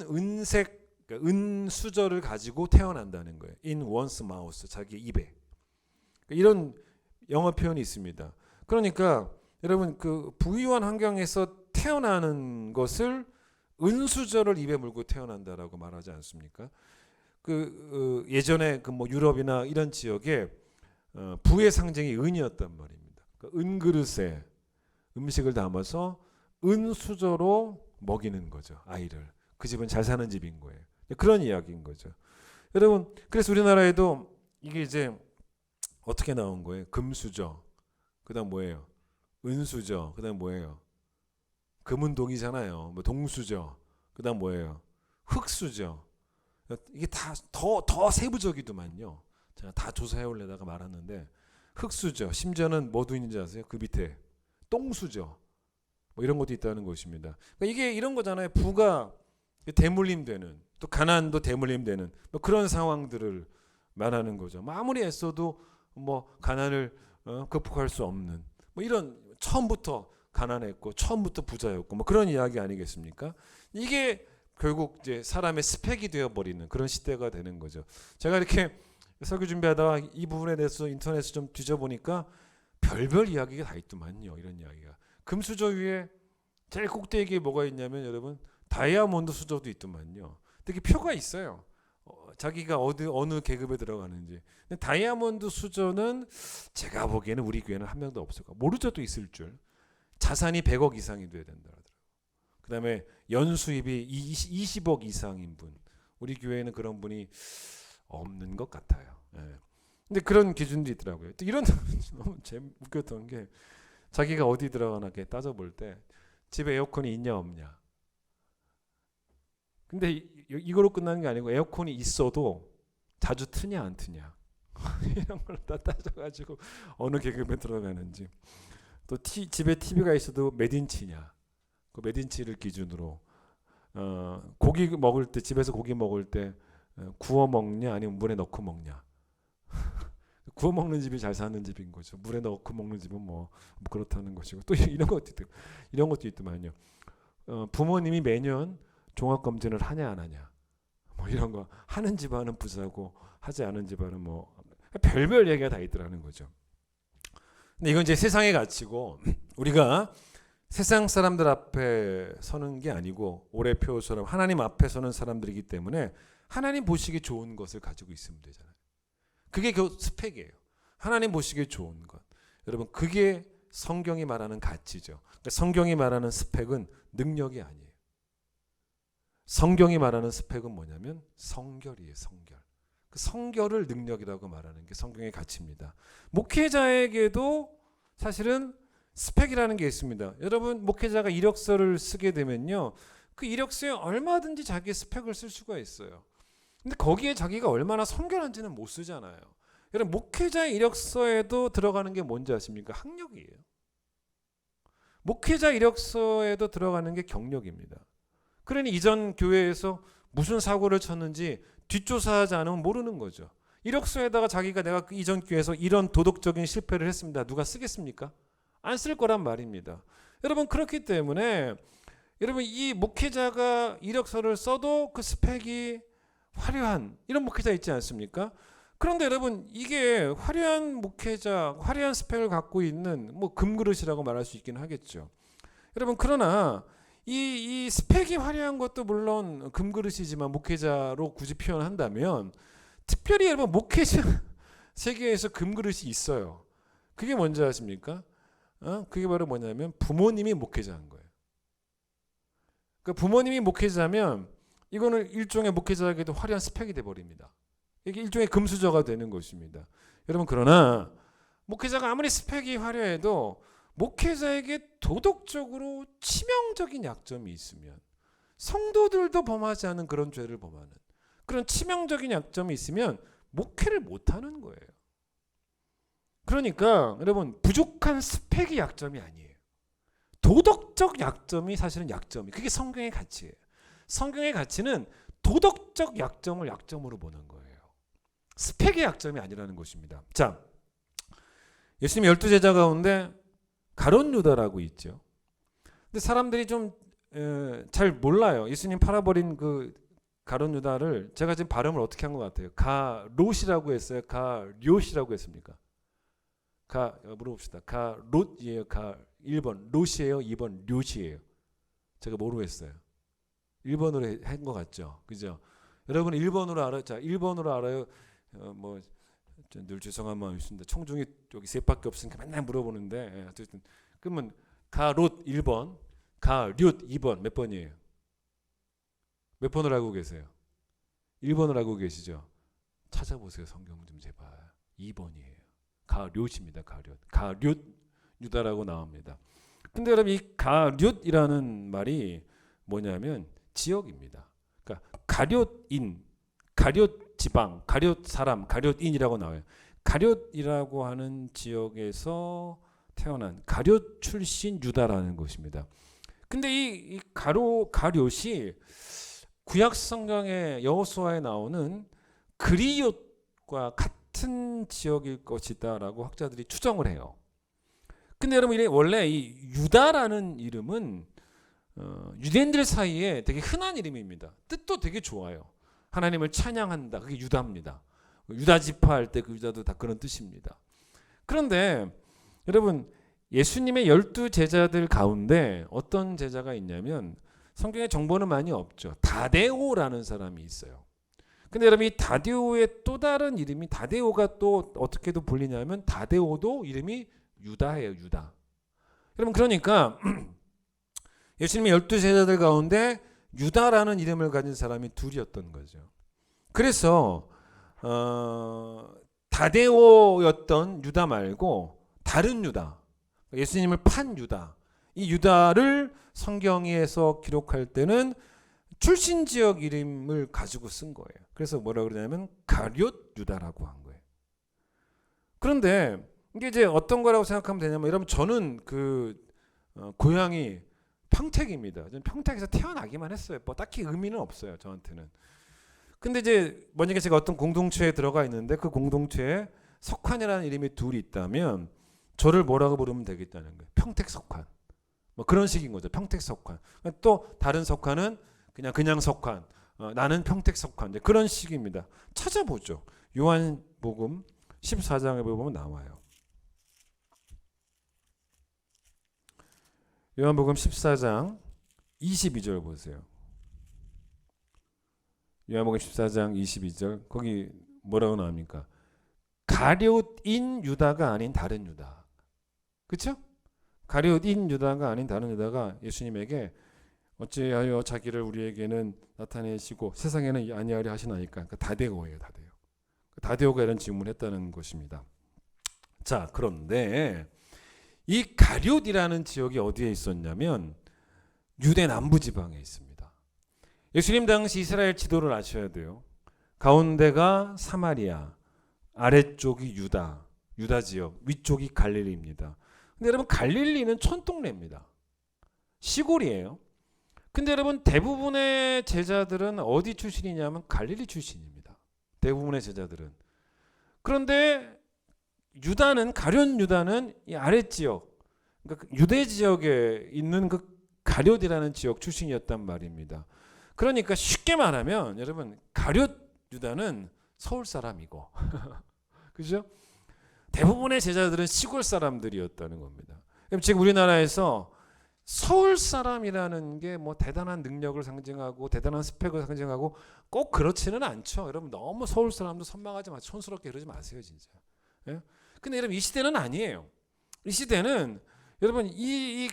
Speaker 2: 은색 그러니까 은 수저를 가지고 태어난다는 거예요. in one's mouth 자기 입에. 이런 영어 표현이 있습니다. 그러니까 여러분 그 부유한 환경에서 태어나는 것을 은수저를 입에 물고 태어난다라고 말하지 않습니까? 예전에 그 뭐 유럽이나 이런 지역에 부의 상징이 은이었단 말입니다. 그러니까 은그릇에 음식을 담아서 은수저로 먹이는 거죠, 아이를. 그 집은 잘 사는 집인 거예요. 그런 이야기인 거죠. 여러분, 그래서 우리나라에도 이게 이제 어떻게 나온 거예요? 금수저, 그다음 뭐예요? 은수저, 그다음 뭐예요? 금은 동이잖아요. 뭐 동수저, 그다음 뭐예요? 흑수저. 이게 다 더 세부적이더만요. 제가 다 조사해 올려다가 말았는데 흑수저, 심지어는 뭐도 있는지 아세요? 그 밑에 똥수저, 뭐 이런 것도 있다는 것입니다. 그러니까 이게 이런 거잖아요. 부가 대물림되는, 또 가난도 대물림되는 뭐 그런 상황들을 말하는 거죠. 뭐 아무리 애써도 뭐 가난을 극복할 수 없는 뭐 이런, 처음부터 가난했고 처음부터 부자였고 뭐 그런 이야기 아니겠습니까? 이게 결국 이제 사람의 스펙이 되어버리는 그런 시대가 되는 거죠. 제가 이렇게 설교 준비하다가 이 부분에 대해서 인터넷을 좀 뒤져보니까 별별 이야기가 다 있더만요. 이런 이야기가. 금수저 위에 제일 꼭대기에 뭐가 있냐면 여러분 다이아몬드 수저도 있더만요. 되게 표가 있어요. 자기가 어느 계급에 들어가는지. 근데 다이아몬드 수저는 제가 보기에는 우리 교회는 한 명도 없을 거예요. 모르죠도 있을 줄. 자산이 100억 이상이 돼야 된다 하더라고요. 그 다음에 연수입이 20억 이상인 분. 우리 교회에는 그런 분이 없는 것 같아요. 예. 근데 그런 기준도 있더라고요. 또 이런 너무 웃겼던 게 자기가 어디 들어가나 이렇게 따져볼 때 집에 에어컨이 있냐 없냐. 근데 이거로 끝나는 게 아니고 에어컨이 있어도 자주 트냐 안 트냐 이런 걸 다 따져가지고 어느 계급에 들어가는지. 또 집에 TV가 있어도 몇 인치냐, 그 몇 인치를 기준으로 고기 먹을 때, 집에서 고기 먹을 때 구워 먹냐 아니면 물에 넣고 먹냐. 구워 먹는 집이 잘 사는 집인 거죠. 물에 넣고 먹는 집은 뭐 그렇다는 것이고. 또 이런 것도 있더만요. 부모님이 매년 종합 검진을 하냐 안 하냐, 뭐 이런 거 하는 집안은 부자고 하지 않은 집안은 뭐 별별 얘기가 다 있더라는 거죠. 근데 이건 이제 세상의 가치고 우리가 세상 사람들 앞에 서는 게 아니고 올해 표처럼 하나님 앞에 서는 사람들이기 때문에 하나님 보시기에 좋은 것을 가지고 있으면 되잖아요. 그게 그 스펙이에요. 하나님 보시기에 좋은 것. 여러분 그게 성경이 말하는 가치죠. 그러니까 성경이 말하는 스펙은 능력이 아니에요. 성경이 말하는 스펙은 뭐냐면 성결이에요. 성결. 그 성결을 능력이라고 말하는 게 성경의 가치입니다. 목회자에게도 사실은 스펙이라는 게 있습니다. 여러분 목회자가 이력서를 쓰게 되면요, 그 이력서에 얼마든지 자기의 스펙을 쓸 수가 있어요. 근데 거기에 자기가 얼마나 성결한지는 못 쓰잖아요. 여러분 목회자의 이력서에도 들어가는 게 뭔지 아십니까? 학력이에요. 목회자 이력서에도 들어가는 게 경력입니다. 그러니 이전 교회에서 무슨 사고를 쳤는지 뒷조사하지 않으면 모르는 거죠. 이력서에다가 자기가 내가 이전 교회에서 이런 도덕적인 실패를 했습니다. 누가 쓰겠습니까? 안 쓸 거란 말입니다. 여러분 그렇기 때문에 여러분 이 목회자가 이력서를 써도 그 스펙이 화려한 이런 목회자 있지 않습니까? 그런데 여러분 이게 화려한 목회자, 화려한 스펙을 갖고 있는 뭐 금그릇이라고 말할 수 있긴 하겠죠. 여러분 그러나 이 스펙이 화려한 것도 물론 금그릇이지만 목회자로 굳이 표현한다면 특별히 여러분 목회자 세계에서 금그릇이 있어요. 그게 뭔지 아십니까? 그게 바로 뭐냐면 부모님이 목회자인 거예요. 그러니까 부모님이 목회자면 이거는 일종의 목회자에게도 화려한 스펙이 돼버립니다. 이게 일종의 금수저가 되는 것입니다. 여러분 그러나 목회자가 아무리 스펙이 화려해도 목회자에게 도덕적으로 치명적인 약점이 있으면 성도들도 범하지 않은 그런 죄를 범하는 그런 치명적인 약점이 있으면 목회를 못하는 거예요. 그러니까 여러분 부족한 스펙이 약점이 아니에요. 도덕적 약점이 사실은 약점이 그게 성경의 가치예요. 성경의 가치는 도덕적 약점을 약점으로 보는 거예요. 스펙의 약점이 아니라는 것입니다. 자, 예수님 12제자 가운데 가룟 유다라고 있죠. 근데 사람들이 좀 잘 몰라요. 예수님 팔아버린 그 가룟 유다를 제가 지금 발음을 어떻게 한 것 같아요? 가롯이라고 했어요? 가료시라고 했습니까? 물어봅시다. 가롯이에요? 1번 롯이에요? 2번 료시에요? 제가 뭐로 했어요? 1번으로 한 것 같죠? 그죠? 여러분 1번으로 알아요? 자, 1번으로 알아요? 늘 죄송한 마음이 있습니다. 총중이 여기 셋밖에 없으니까 맨날 물어보는데 어쨌든 그러면 가롯 1번, 가lut 2번 몇 번이에요? 몇 번을 알고 계세요? 1번을 알고 계시죠? 찾아보세요. 성경 좀 제발. 2번이에요. 가롯입니다. 가lut 유다라고 나옵니다. 근데 여러분 이 가룻이라는 말이 뭐냐면 지역입니다. 그러니까 가룟인, 가룟 지방, 가룟 사람, 가룟인이라고 나와요. 가룟이라고 하는 지역에서 태어난 가룟 출신 유다라는 것입니다. 근데 이 가룟이 구약 성경의 여호수아에 나오는 그리옷과 같은 지역일 것이다라고 학자들이 추정을 해요. 근데 여러분 원래 이 유다라는 이름은 유대인들 사이에 되게 흔한 이름입니다. 뜻도 되게 좋아요. 하나님을 찬양한다. 그게 유다입니다. 유다 지파 할 때 그 유다도 다 그런 뜻입니다. 그런데 여러분 예수님의 12제자들 가운데 어떤 제자가 있냐면 성경에 정보는 많이 없죠. 다데오라는 사람이 있어요. 근데 여러분 이 다데오의 또 다른 이름이 다데오가 또 어떻게도 불리냐면 다데오도 이름이 유다예요. 유다. 여러분 그러니까 예수님의 12제자들 가운데 유다라는 이름을 가진 사람이 둘이었던 거죠. 그래서 다데오였던 유다 말고 다른 유다, 예수님을 판 유다, 이 유다를 성경에서 기록할 때는 출신 지역 이름을 가지고 쓴 거예요. 그래서 뭐라 그러냐면 가룟 유다라고 한 거예요. 그런데 이게 이제 어떤 거라고 생각하면 되냐면 여러분 저는 고향이 평택입니다. 저는 평택에서 태어나기만 했어요. 뭐 딱히 의미는 없어요. 저한테는. 근데 이제 만약에 제가 어떤 공동체에 들어가 있는데 그 공동체에 석환이라는 이름이 둘이 있다면 저를 뭐라고 부르면 되겠다는 거예요. 평택석환. 뭐 그런 식인 거죠. 평택석환. 또 다른 석환은 그냥 석환. 나는 평택 속한 그런 식입니다. 찾아보죠. 요한복음 14장에 보면 나와요. 요한복음 14장 22절 보세요. 요한복음 14장 22절 거기 뭐라고 나옵니까? 가룟인 유다가 아닌 다른 유다. 그렇죠? 가룟인 유다가 아닌 다른 유다가 예수님에게 어찌하여 자기를 우리에게는 나타내시고 세상에는 아니하려 하시나이까. 그러니까 다데오예요. 다데오. 다데오가 이런 질문을 했다는 것입니다. 자, 그런데 이 가룟이라는 지역이 어디에 있었냐면 유대 남부 지방에 있습니다. 예수님 당시 이스라엘 지도를 아셔야 돼요. 가운데가 사마리아, 아래쪽이 유다 지역, 위쪽이 갈릴리입니다. 근데 여러분 갈릴리는 촌동네입니다. 시골이에요. 근데 여러분 대부분의 제자들은 어디 출신이냐면 갈릴리 출신입니다. 대부분의 제자들은. 그런데 유다는 가룟 유다는 이 아랫지역, 그러니까 유대 지역에 있는 그 가룟이라는 지역 출신이었단 말입니다. 그러니까 쉽게 말하면 여러분 가룟 유다는 서울 사람이고 그죠? 대부분의 제자들은 시골 사람들이었다는 겁니다. 그럼 지금 우리나라에서 서울 사람이라는 게 뭐 대단한 능력을 상징하고 대단한 스펙을 상징하고 꼭 그렇지는 않죠. 여러분 너무 서울 사람도 선망하지 마세요. 촌스럽게 그러지 마세요, 진짜. 예? 근데 여러분 이 시대는 아니에요. 이 시대는 여러분 이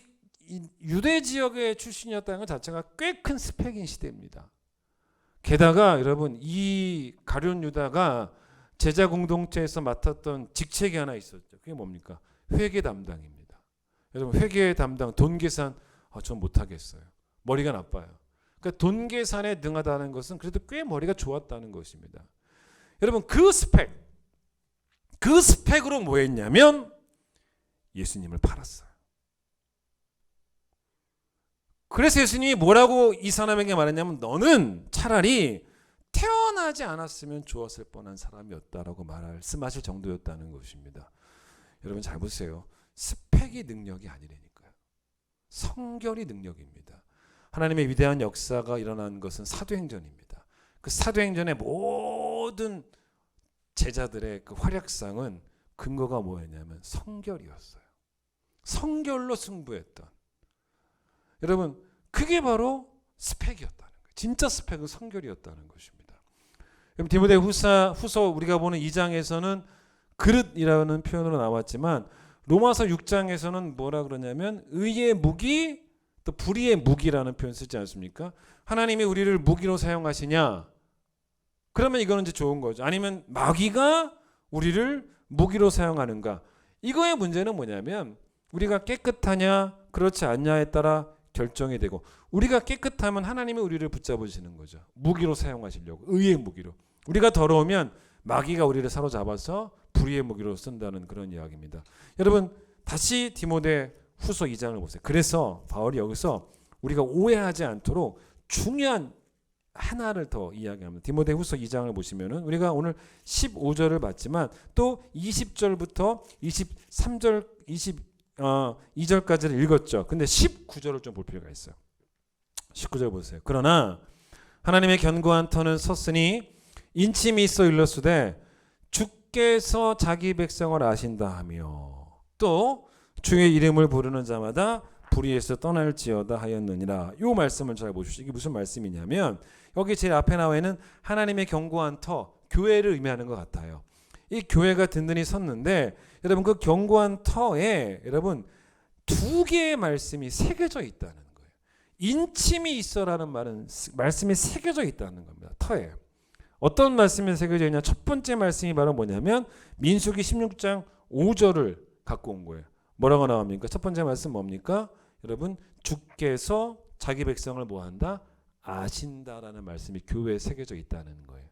Speaker 2: 유대 지역의 출신이었다는 것 자체가 꽤 큰 스펙인 시대입니다. 게다가 여러분 이 가룟 유다가 제자 공동체에서 맡았던 직책이 하나 있었죠. 그게 뭡니까? 회계 담당입니다. 여러분 회계 담당, 돈 계산 전 못하겠어요. 머리가 나빠요. 그러니까 돈 계산에 능하다는 것은 그래도 꽤 머리가 좋았다는 것입니다. 여러분 그 스펙으로 뭐 했냐면 예수님을 팔았어요. 그래서 예수님이 뭐라고 이 사람에게 말했냐면 너는 차라리 태어나지 않았으면 좋았을 뻔한 사람이었다라고 말씀하실 정도였다는 것입니다. 여러분 잘 보세요. 스펙이 능력이 아니라니까요. 성결이 능력입니다. 하나님의 위대한 역사가 일어난 것은 사도행전입니다. 그 사도행전의 모든 제자들의 그 활약상은 근거가 뭐였냐면 성결이었어요. 성결로 승부했던. 여러분 그게 바로 스펙이었다는 거예요. 진짜 스펙은 성결이었다는 것입니다. 그럼 디모데 후서 우리가 보는 2장에서는 그릇이라는 표현으로 나왔지만 로마서 6장에서는 뭐라 그러냐면 의의 무기 또 불의의 무기라는 표현 쓰지 않습니까? 하나님이 우리를 무기로 사용하시냐? 그러면 이거는 이제 좋은 거죠. 아니면 마귀가 우리를 무기로 사용하는가? 이거의 문제는 뭐냐면 우리가 깨끗하냐 그렇지 않냐에 따라 결정이 되고 우리가 깨끗하면 하나님이 우리를 붙잡으시는 거죠. 무기로 사용하시려고. 의의 무기로. 우리가 더러우면 마귀가 우리를 사로잡아서 불의의 무기로 쓴다는 그런 이야기입니다. 여러분 다시 디모데 후서 2장을 보세요. 그래서 바울이 여기서 우리가 오해하지 않도록 중요한 하나를 더 이야기합니다. 디모데 후서 2장을 보시면은 우리가 오늘 15절을 봤지만 또 20절부터 23절 22절까지를 읽었죠. 근데 19절을 좀 볼 필요가 있어요. 19절 보세요. 그러나 하나님의 견고한 터는 섰으니 인침이 있어 일렀으되 주께서 자기 백성을 아신다 하며 또 주의 이름을 부르는 자마다 불의에서 떠날지어다 하였느니라. 이 말씀을 잘 보십시오. 이게 무슨 말씀이냐면 여기 제일 앞에 나와 있는 하나님의 견고한 터, 교회를 의미하는 것 같아요. 이 교회가 든든히 섰는데 여러분 그 견고한 터에 여러분 두 개의 말씀이 새겨져 있다는 거예요. 인침이 있어라는 말은 말씀이 새겨져 있다는 겁니다. 터에. 어떤 말씀이 새겨져 있냐? 첫 번째 말씀이 바로 뭐냐면 민수기 16장 5절을 갖고 온 거예요. 뭐라고 나옵니까? 첫 번째 말씀 뭡니까? 여러분 주께서 자기 백성을 뭐한다? 아신다라는 말씀이 교회에 새겨져 있다는 거예요.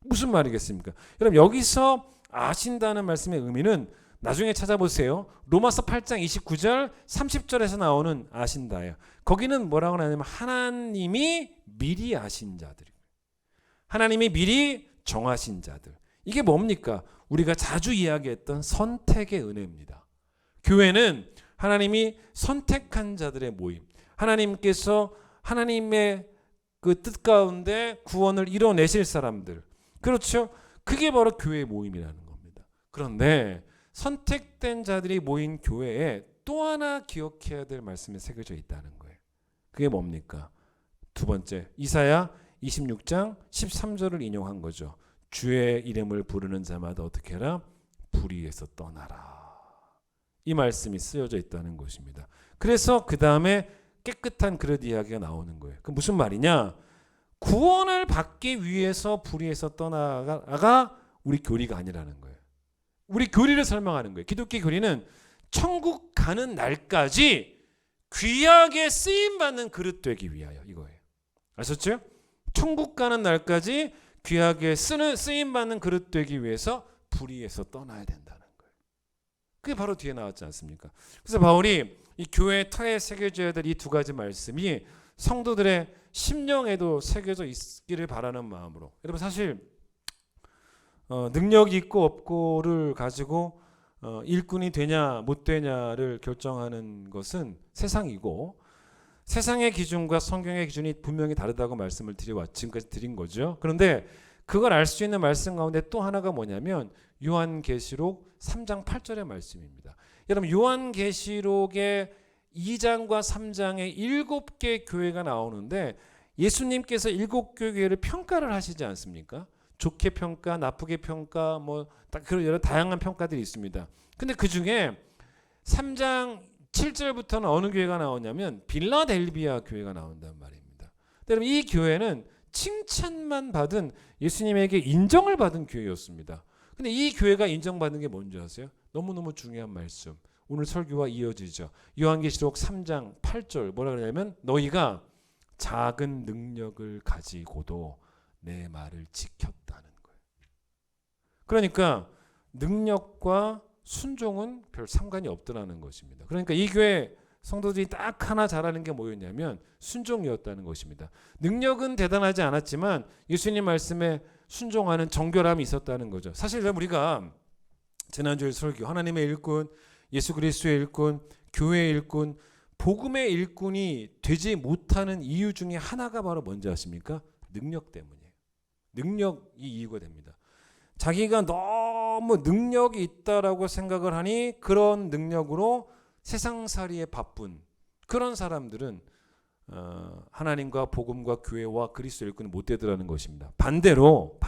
Speaker 2: 무슨 말이겠습니까? 여러분 여기서 아신다는 말씀의 의미는 나중에 찾아보세요. 로마서 8장 29절 30절에서 나오는 아신다예요. 거기는 뭐라고 하냐면 하나님이 미리 아신 자들이에요. 하나님이 미리 정하신 자들. 이게 뭡니까? 우리가 자주 이야기했던 선택의 은혜입니다. 교회는 하나님이 선택한 자들의 모임. 하나님께서 하나님의 그 뜻 가운데 구원을 이뤄내실 사람들. 그렇죠? 그게 바로 교회의 모임이라는 겁니다. 그런데 선택된 자들이 모인 교회에 또 하나 기억해야 될 말씀이 새겨져 있다는 거예요. 그게 뭡니까? 두 번째, 이사야 26장 13절을 인용한 거죠. 주의 이름을 부르는 자마다 어떻게 해라? 불의에서 떠나라. 이 말씀이 쓰여져 있다는 것입니다. 그래서 그 다음에 깨끗한 그릇 이야기가 나오는 거예요. 그 무슨 말이냐? 구원을 받기 위해서 불의에서 떠나가 우리 교리가 아니라는 거예요. 우리 교리를 설명하는 거예요. 기독교 교리는 천국 가는 날까지 귀하게 쓰임받는 그릇 되기 위하여 이거예요. 아셨죠? 천국 가는 날까지 귀하게 쓰임받는 그릇 되기 위해서 불의에서 떠나야 된다는 거예요. 그게 바로 뒤에 나왔지 않습니까? 그래서 바울이 이 교회 터에 새겨져야 될 이 두 가지 말씀이 성도들의 심령에도 새겨져 있기를 바라는 마음으로. 여러분 사실 능력이 있고 없고를 가지고 일꾼이 되냐 못 되냐를 결정하는 것은 세상이고, 세상의 기준과 성경의 기준이 분명히 다르다고 말씀을 지금까지 드린 거죠. 그런데 그걸 알 수 있는 말씀 가운데 또 하나가 뭐냐면 요한계시록 3장 8절의 말씀입니다. 여러분 요한계시록의 2장과 3장에 7개 교회가 나오는데 예수님께서 7개 교회를 평가를 하시지 않습니까? 좋게 평가, 나쁘게 평가, 뭐 그런 여러 다양한 평가들이 있습니다. 근데 그 중에 3장 7절부터는 어느 교회가 나오냐면 빌라델비아 교회가 나온단 말입니다. 여러분 이 교회는 칭찬만 받은, 예수님에게 인정을 받은 교회였습니다. 근데 이 교회가 인정받는 게 뭔지 아세요? 너무너무 중요한 말씀. 오늘 설교와 이어지죠. 요한계시록 3장 8절 뭐라 그러냐면 너희가 작은 능력을 가지고도 내 말을 지켰다는 거예요. 그러니까 능력과 순종은 별 상관이 없더라는 것입니다. 그러니까 이 교회 성도들이 딱 하나 잘하는 게 뭐였냐면 순종이었다는 것입니다. 능력은 대단하지 않았지만 예수님 말씀에 순종하는 정결함이 있었다는 거죠. 사실 우리가 지난주에 설교 하나님의 일꾼, 예수 그리스도의 일꾼, 교회의 일꾼, 복음의 일꾼이 되지 못하는 이유 중에 하나가 바로 뭔지 아십니까? 능력 때문이에요. 능력이 이유가 됩니다. 자기가 너무 능력이 있다라고 생각을 하니 그런 능력으로 세상살이에 바쁜 그런 사람들은 하나님과 복음과 교회와 그리스도 일꾼이 못 되더라는 것입니다. 반대로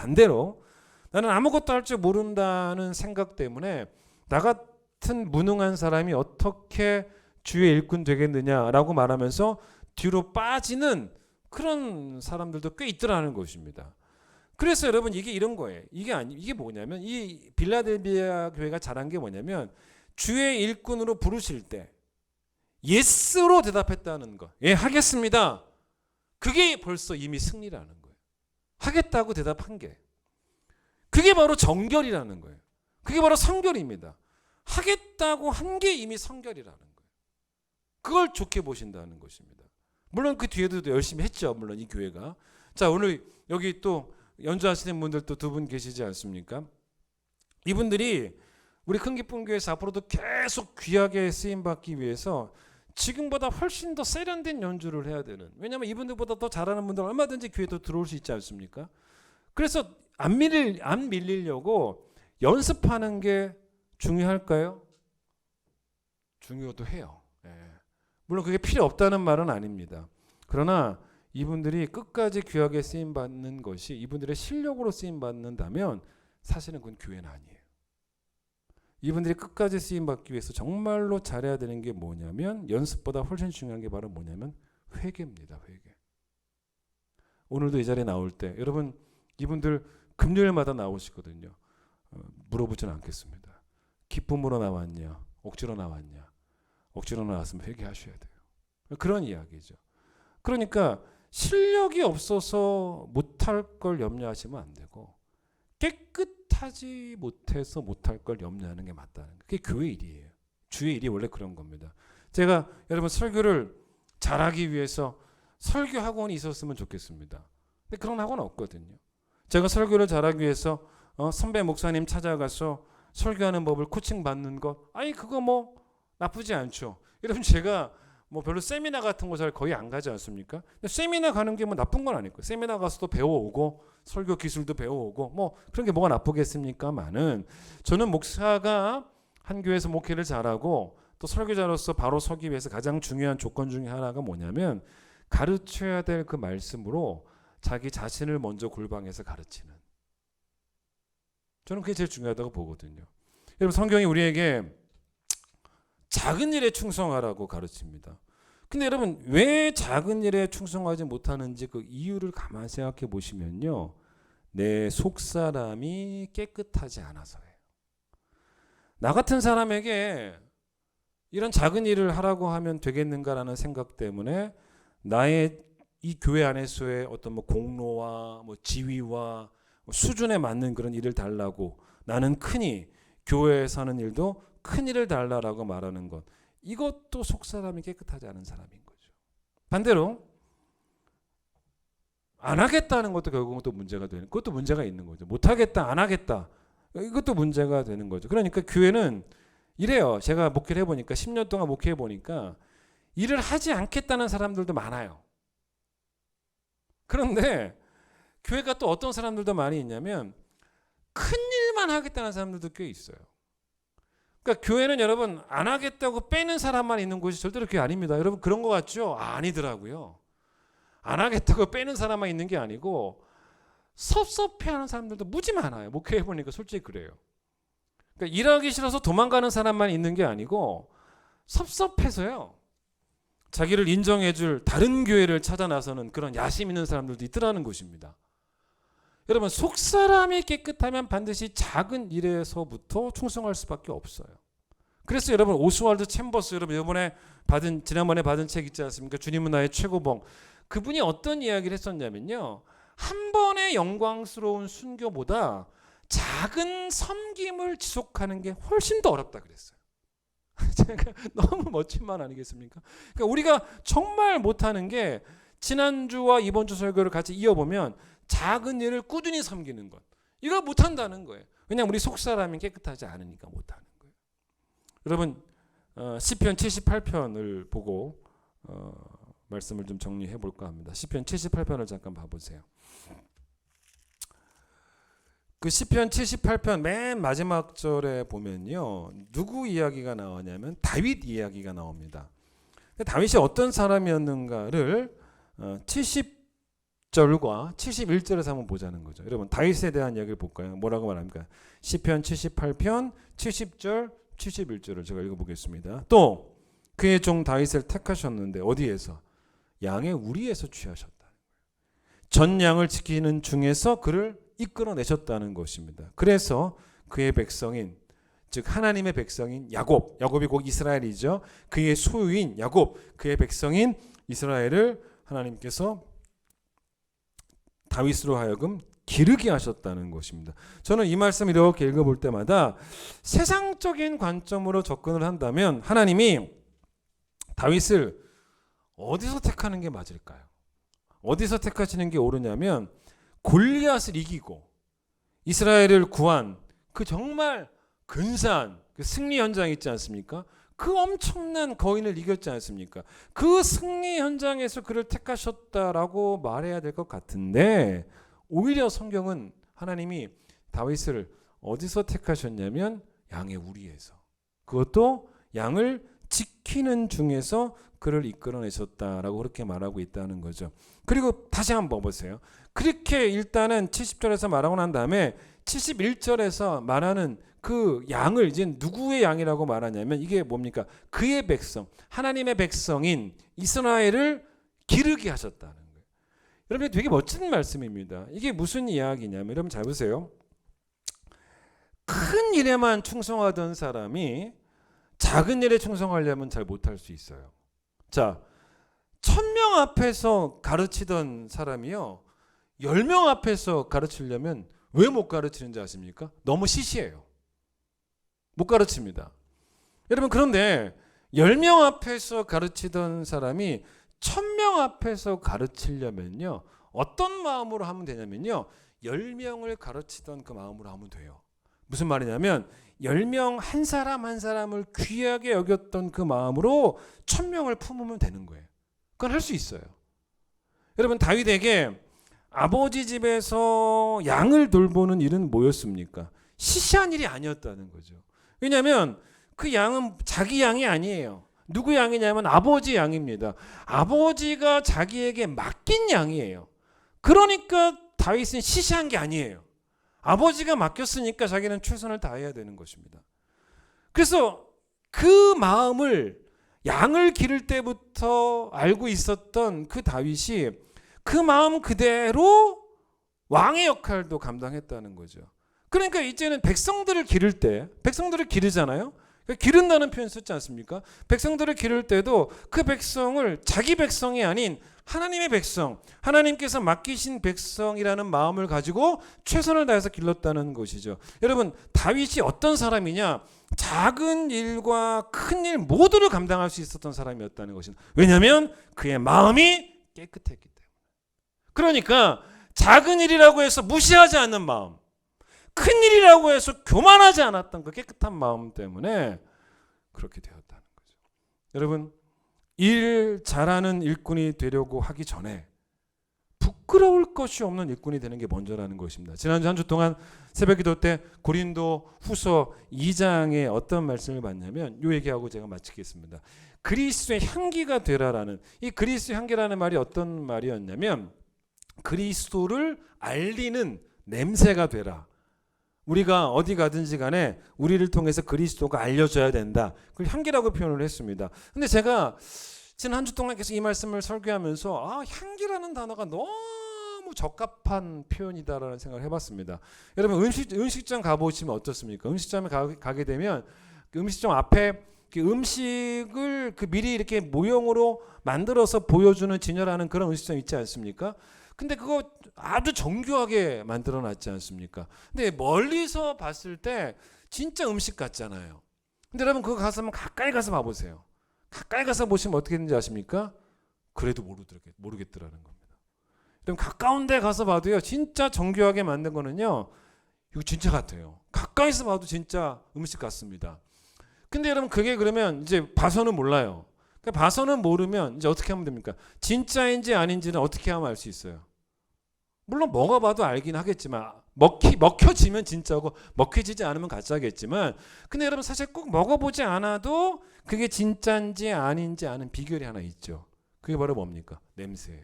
Speaker 2: 나는 아무것도 할 줄 모른다는 생각 때문에 나 같은 무능한 사람이 어떻게 주의 일꾼 되겠느냐라고 말하면서 뒤로 빠지는 그런 사람들도 꽤 있더라는 것입니다. 그래서 여러분 이게 이런 거예요. 이게 뭐냐면 이 빌라델비아 교회가 잘한 게 뭐냐면 주의 일꾼으로 부르실 때 예스로 대답했다는 거. 예, 하겠습니다. 그게 벌써 이미 승리라는 거예요. 하겠다고 대답한 게. 그게 바로 정결이라는 거예요. 그게 바로 성결입니다. 하겠다고 한 게 이미 성결이라는 거예요. 그걸 좋게 보신다는 것입니다. 물론 그 뒤에도 열심히 했죠. 물론 이 교회가. 자, 오늘 여기 또 연주하시는 분들 또 두 분 계시지 않습니까? 이분들이 우리 큰기쁨교회에서 앞으로도 계속 귀하게 쓰임받기 위해서 지금보다 훨씬 더 세련된 연주를 해야 되는, 왜냐하면 이분들보다 더 잘하는 분들 얼마든지 교회도 들어올 수 있지 않습니까? 그래서 안 밀리려고 연습하는 게 중요할까요? 중요도 해요. 예. 물론 그게 필요 없다는 말은 아닙니다. 그러나 이분들이 끝까지 귀하게 쓰임받는 것이 이분들의 실력으로 쓰임받는다면 사실은 그건 교회는 아니에요. 이분들이 끝까지 쓰임받기 위해서 정말로 잘해야 되는 게 뭐냐면, 연습보다 훨씬 중요한 게 바로 뭐냐면 회개입니다. 회개. 오늘도 이 자리에 나올 때 여러분 이분들 금요일마다 나오시거든요. 물어보지는 않겠습니다. 기쁨으로 나왔냐, 억지로 나왔냐. 억지로 나왔으면 회개하셔야 돼요. 그런 이야기죠. 그러니까 실력이 없어서 못할 걸 염려하시면 안 되고, 깨끗하지 못해서 못할 걸 염려하는 게 맞다는 거예요. 그게 교회 일이에요. 주의 일이 원래 그런 겁니다. 제가 여러분 설교를 잘하기 위해서 설교 학원이 있었으면 좋겠습니다. 근데 그런 학원 없거든요. 제가 설교를 잘하기 위해서 선배 목사님 찾아가서 설교하는 법을 코칭 받는 것, 아니 그거 뭐 나쁘지 않죠. 여러분 제가 뭐 별로 세미나 같은 곳을 거의 안 가지 않습니까? 근데 세미나 가는 게 뭐 나쁜 건 아닐 거예요. 세미나 가서도 배워오고 설교 기술도 배워오고 뭐 그런 게 뭐가 나쁘겠습니까만은 저는 목사가 한 교회에서 목회를 잘하고 또 설교자로서 바로 서기 위해서 가장 중요한 조건 중에 하나가 뭐냐면 가르쳐야 될 그 말씀으로 자기 자신을 먼저 골방에서 가르치는. 저는 그게 제일 중요하다고 보거든요. 여러분 성경이 우리에게 작은 일에 충성하라고 가르칩니다. 근데 여러분 왜 작은 일에 충성하지 못하는지 그 이유를 가만히 생각해 보시면요. 내 속사람이 깨끗하지 않아서예요. 나 같은 사람에게 이런 작은 일을 하라고 하면 되겠는가라는 생각 때문에 나의 이 교회 안에서의 어떤 뭐 공로와 뭐 지위와 수준에 맞는 그런 일을 달라고 나는 크니 교회에 사는 일도 큰 일을 달라라고 말하는 것, 이것도 속사람이 깨끗하지 않은 사람인 거죠. 반대로 안 하겠다는 것도 결국은 또 문제가 되는, 그것도 문제가 있는 거죠. 못 하겠다, 안 하겠다, 이것도 문제가 되는 거죠. 그러니까 교회는 이래요. 제가 목회를 해보니까 10년 동안 목회해 보니까 일을 하지 않겠다는 사람들도 많아요. 그런데 교회가 또 어떤 사람들도 많이 있냐면 큰 일만 하겠다는 사람들도 꽤 있어요. 그러니까 교회는 여러분 안 하겠다고 빼는 사람만 있는 곳이 절대로 교회 아닙니다. 여러분 그런 거 같죠? 아니더라고요. 안 하겠다고 빼는 사람만 있는 게 아니고 섭섭해하는 사람들도 무지 많아요. 목회해 보니까 솔직히 그래요. 그러니까 일하기 싫어서 도망가는 사람만 있는 게 아니고 섭섭해서요. 자기를 인정해줄 다른 교회를 찾아 나서는 그런 야심 있는 사람들도 있더라는 것입니다. 여러분 속사람이 깨끗하면 반드시 작은 일에서부터 충성할 수밖에 없어요. 그래서 여러분 오스왈드 챔버스, 여러분 지난번에 받은 책 있지 않습니까? 주님은 나의 최고봉. 그분이 어떤 이야기를 했었냐면요, 한 번의 영광스러운 순교보다 작은 섬김을 지속하는 게 훨씬 더 어렵다 그랬어요. 제가 너무 멋진 말 아니겠습니까? 그러니까 우리가 정말 못하는 게 지난주와 이번 주 설교를 같이 이어보면 작은 일을 꾸준히 섬기는 것, 이거 못한다는 거예요. 왜냐하면 우리 속사람이 깨끗하지 않으니까 못하는 거예요. 여러분 시편 78편을 보고 말씀을 좀 정리해 볼까 합니다. 시편 78편을 잠깐 봐보세요. 그 시편 78편 맨 마지막 절에 보면요, 누구 이야기가 나오냐면 다윗 이야기가 나옵니다. 다윗이 어떤 사람이었는가를 70절과 71절에서 한번 보자는 거죠. 여러분 다윗에 대한 이야기를 볼까요? 뭐라고 말합니까? 시편 78편 70절 71절을 제가 읽어보겠습니다. 또 그의 종 다윗을 택하셨는데 어디에서? 양의 우리에서 취하셨다. 전 양을 지키는 중에서 그를 이끌어내셨다는 것입니다. 그래서 그의 백성인, 즉 하나님의 백성인 야곱이 곧 이스라엘이죠. 그의 소유인 야곱, 그의 백성인 이스라엘을 하나님께서 다윗으로 하여금 기르게 하셨다는 것입니다. 저는 이 말씀 이렇게 읽어볼 때마다 세상적인 관점으로 접근을 한다면 하나님이 다윗을 어디서 택하는 게 맞을까요? 어디서 택하시는 게 옳으냐면 골리앗을 이기고 이스라엘을 구한 그 정말 근사한 그 승리 현장 있지 않습니까? 그 엄청난 거인을 이겼지 않습니까? 그 승리 현장에서 그를 택하셨다라고 말해야 될 것 같은데 오히려 성경은 하나님이 다윗을 어디서 택하셨냐면 양의 우리에서, 그것도 양을 지키는 중에서 그를 이끌어내셨다라고 그렇게 말하고 있다는 거죠. 그리고 다시 한번 보세요. 그렇게 일단은 70절에서 말하고 난 다음에 71절에서 말하는 그 양을 이제 누구의 양이라고 말하냐면 이게 뭡니까? 그의 백성, 하나님의 백성인 이스라엘을 기르게 하셨다는 거예요. 여러분 되게 멋진 말씀입니다. 이게 무슨 이야기냐면 여러분 잘 보세요. 큰 일에만 충성하던 사람이 작은 일에 충성하려면 잘 못할 수 있어요. 자, 1000명 앞에서 가르치던 사람이요 10명 앞에서 가르치려면 왜 못 가르치는지 아십니까? 너무 시시해요. 못 가르칩니다. 여러분 그런데 10명 앞에서 가르치던 사람이 1000명 앞에서 가르치려면요 어떤 마음으로 하면 되냐면요 10명을 가르치던 그 마음으로 하면 돼요. 무슨 말이냐면 10명 한 사람 한 사람을 귀하게 여겼던 그 마음으로 1000명을 품으면 되는 거예요. 그건 할 수 있어요. 여러분 다윗에게 아버지 집에서 양을 돌보는 일은 뭐였습니까? 시시한 일이 아니었다는 거죠. 왜냐하면 그 양은 자기 양이 아니에요. 누구 양이냐면 아버지 양입니다. 아버지가 자기에게 맡긴 양이에요. 그러니까 다윗은 시시한 게 아니에요. 아버지가 맡겼으니까 자기는 최선을 다해야 되는 것입니다. 그래서 그 마음을 양을 기를 때부터 알고 있었던 그 다윗이 그 마음 그대로 왕의 역할도 감당했다는 거죠. 그러니까 이제는 백성들을 기를 때, 백성들을 기르잖아요. 기른다는 표현 썼지 않습니까? 백성들을 기를 때도 그 백성을 자기 백성이 아닌 하나님의 백성, 하나님께서 맡기신 백성이라는 마음을 가지고 최선을 다해서 길렀다는 것이죠. 여러분 다윗이 어떤 사람이냐? 작은 일과 큰 일 모두를 감당할 수 있었던 사람이었다는 것입니다. 왜냐하면 그의 마음이 깨끗했기 때문에. 그러니까 작은 일이라고 해서 무시하지 않는 마음, 큰 일이라고 해서 교만하지 않았던 그 깨끗한 마음 때문에 그렇게 되었다는 거죠. 여러분 일 잘하는 일꾼이 되려고 하기 전에 부끄러울 것이 없는 일꾼이 되는 게 먼저라는 것입니다. 지난주 한 주 동안 새벽기도 때 고린도 후서 2장에 어떤 말씀을 봤냐면 이 얘기하고 제가 마치겠습니다. 그리스도의 향기가 되라라는 이 그리스도의 향기라는 말이 어떤 말이었냐면 그리스도를 알리는 냄새가 되라. 우리가 어디 가든지 간에 우리를 통해서 그리스도가 알려져야 된다. 그걸 향기라고 표현을 했습니다. 근데 제가 지난 한 주 동안 계속 이 말씀을 설교하면서 향기라는 단어가 너무 적합한 표현이다라는 생각을 해봤습니다. 여러분 음식점 가보시면 어떻습니까? 음식점에 가게 되면 그 음식점 앞에 그 음식을 그 미리 이렇게 모형으로 만들어서 보여주는 진열하는 그런 음식점 있지 않습니까? 근데 그거 아주 정교하게 만들어 놨지 않습니까? 근데 멀리서 봤을 때 진짜 음식 같잖아요. 근데 여러분 그거 가서 한번 가까이 가서 봐보세요. 가까이 가서 보시면 어떻게 되는지 아십니까? 그래도 모르겠더라는 겁니다. 그럼 가까운 데 가서 봐도요. 진짜 정교하게 만든 거는요. 이거 진짜 같아요. 가까이서 봐도 진짜 음식 같습니다. 근데 여러분 그게 그러면 이제 봐서는 몰라요. 그러니까 봐서는 모르면 이제 어떻게 하면 됩니까? 진짜인지 아닌지는 어떻게 하면 알 수 있어요? 물론 먹어봐도 알긴 하겠지만 먹혀지면 진짜고 먹혀지지 않으면 가짜겠지만 근데 여러분 사실 꼭 먹어보지 않아도 그게 진짜인지 아닌지 아는 비결이 하나 있죠. 그게 바로 뭡니까? 냄새예요.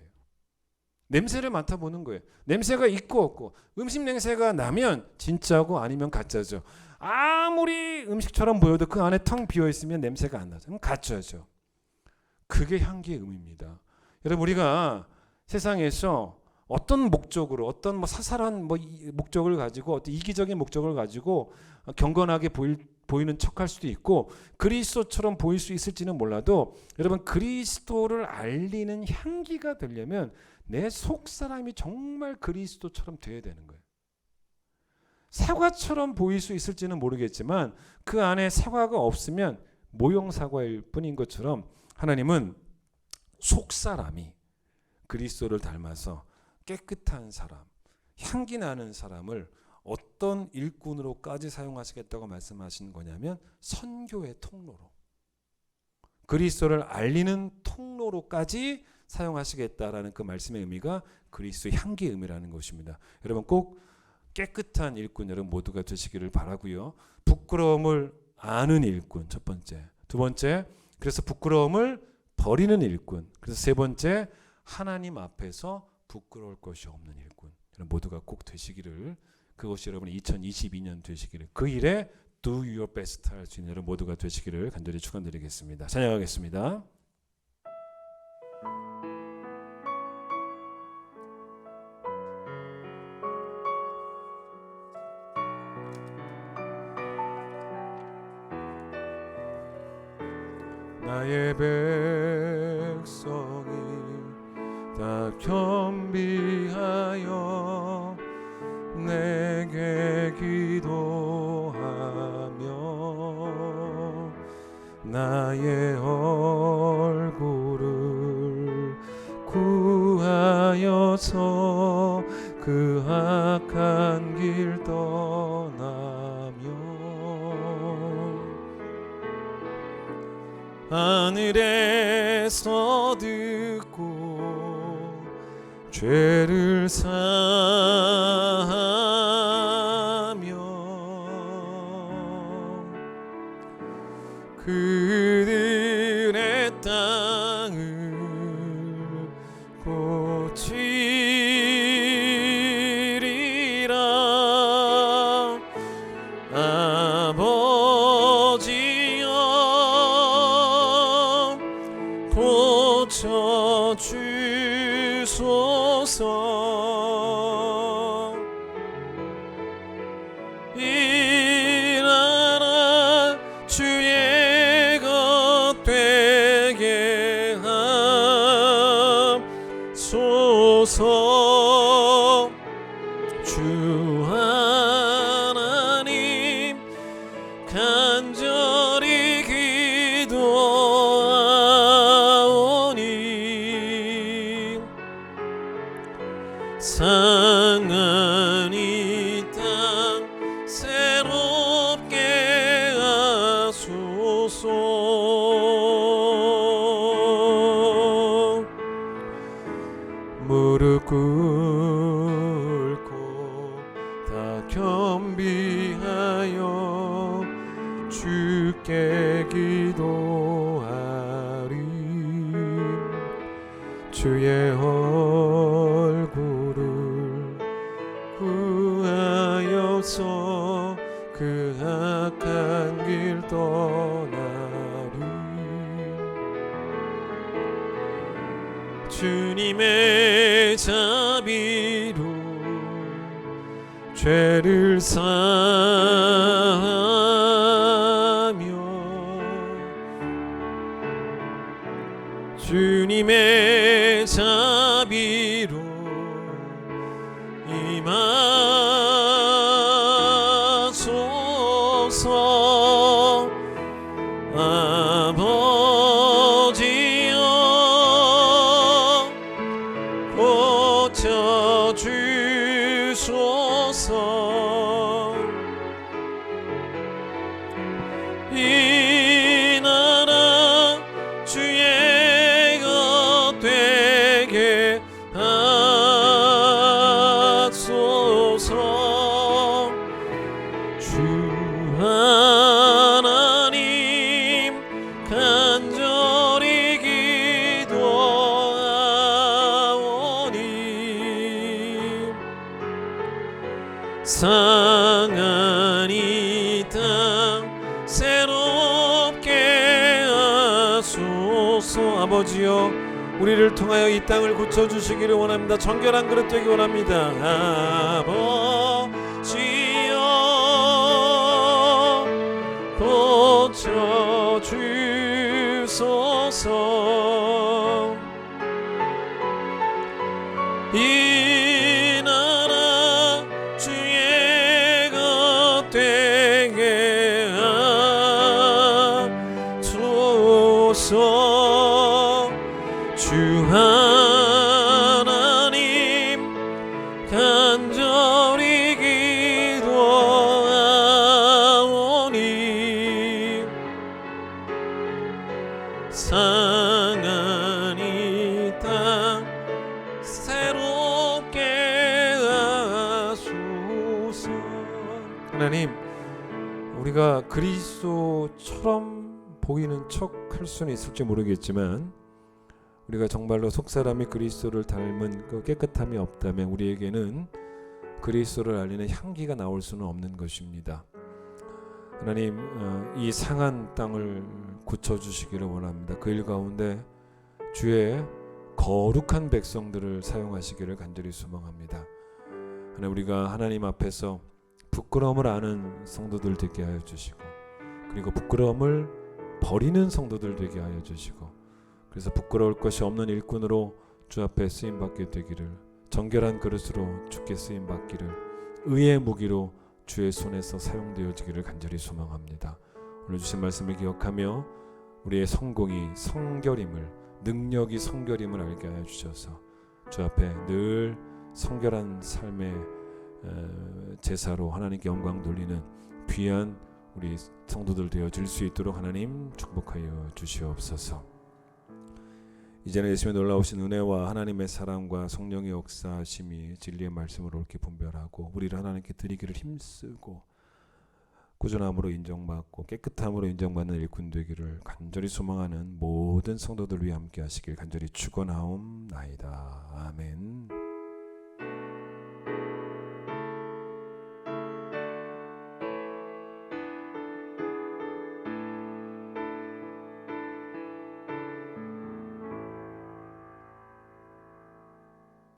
Speaker 2: 냄새를 맡아보는 거예요. 냄새가 있고 없고 음식 냄새가 나면 진짜고 아니면 가짜죠. 아무리 음식처럼 보여도 그 안에 텅 비어있으면 냄새가 안 나죠. 그럼 가짜죠. 그게 향기의 의미입니다. 여러분 우리가 세상에서 어떤 목적으로 어떤 사살한 목적을 가지고 어떤 이기적인 목적을 가지고 경건하게 보이는 척할 수도 있고 그리스도처럼 보일 수 있을지는 몰라도 여러분 그리스도를 알리는 향기가 되려면 내 속사람이 정말 그리스도처럼 돼야 되는 거예요. 사과처럼 보일 수 있을지는 모르겠지만 그 안에 사과가 없으면 모형 사과일 뿐인 것처럼 하나님은 속사람이 그리스도를 닮아서 깨끗한 사람, 향기 나는 사람을 어떤 일꾼으로까지 사용하시겠다고 말씀하신 거냐면 선교의 통로로 그리스도를 알리는 통로로까지 사용하시겠다라는 그 말씀의 의미가 그리스도의 향기의 의미라는 것입니다. 여러분 꼭 깨끗한 일꾼 여러분 모두가 되시기를 바라고요. 부끄러움을 아는 일꾼 첫 번째, 두 번째 그래서 부끄러움을 버리는 일꾼, 그래서 세 번째 하나님 앞에서 부끄러울 것이 없는 일꾼 여러분 모두가 꼭 되시기를 그것이 여러분 2022년 되시기를 그 일에 do your best 할 수 있는 여러분 모두가 되시기를 간절히 축원드리겠습니다. 찬양하겠습니다. 나의 백성이 다 겸비하여 내게 기도하며 나의 얼굴을 구하여서 그 악한 길 떠나며 하늘에서 듣고 죄를 사하며 그들의 땅을 고치리라. 아버지여 고쳐주소서. 이 나라 주의 것 되게 하소서. 주 하나님 간절히 기도하오니 상한 이 땅 새롭게 하소서. 무릎 꿇고 다 겸비하여 주께 기도하리. 주의 얼굴을 구하여서 그 악한 길 떠나리. 주님의 자비로 죄를 사하며 주님의 자비로 임하소서. 아버지여 고쳐주소서. 이 나라 주의 것 되게 하소서. 주 하나님 간절히 기도하오니 상한 이 땅 새롭게 하소서. 아버지여 우리를 통하여 이 땅을 고쳐주시기를 원합니다. 정결한 그릇 되기 원합니다. 아버지여 고쳐주소서. 이 나라 주의 것 되게 하소서. 주 하나님 간절히 기도하오니 상한 이 땅 새롭게 하소서. 하나님, 우리가 그리스도처럼 보이는 척 할 수는 있을지 모르겠지만 우리가 정말로 속사람이 그리스도를 닮은 그 깨끗함이 없다면 우리에게는 그리스도를 알리는 향기가 나올 수는 없는 것입니다. 하나님, 이 상한 땅을 고쳐주시기를 원합니다. 그 일 가운데 주의 거룩한 백성들을 사용하시기를 간절히 소망합니다. 하나님, 우리가 하나님 앞에서 부끄러움을 아는 성도들 되게 하여 주시고 그리고 부끄러움을 버리는 성도들 되게 하여 주시고 그래서 부끄러울 것이 없는 일꾼으로 주 앞에 쓰임받게 되기를, 정결한 그릇으로 주께 쓰임받기를, 의의 무기로 주의 손에서 사용되어지기를 간절히 소망합니다. 오늘 주신 말씀을 기억하며 우리의 성공이 성결임을, 능력이 성결임을 알게 하여 주셔서 주 앞에 늘 성결한 삶의 제사로 하나님께 영광 돌리는 귀한 우리 성도들 되어질 수 있도록 하나님 축복하여 주시옵소서. 이제는 예수님의 놀라우신 은혜와 하나님의 사랑과 성령의 역사하심이 진리의 말씀으로 옳게 분별하고 우리를 하나님께 드리기를 힘쓰고 꾸준함으로 인정받고 깨끗함으로 인정받는 일꾼 되기를 간절히 소망하는 모든 성도들 위해 함께 하시길 간절히 축원하옵나이다. 아멘.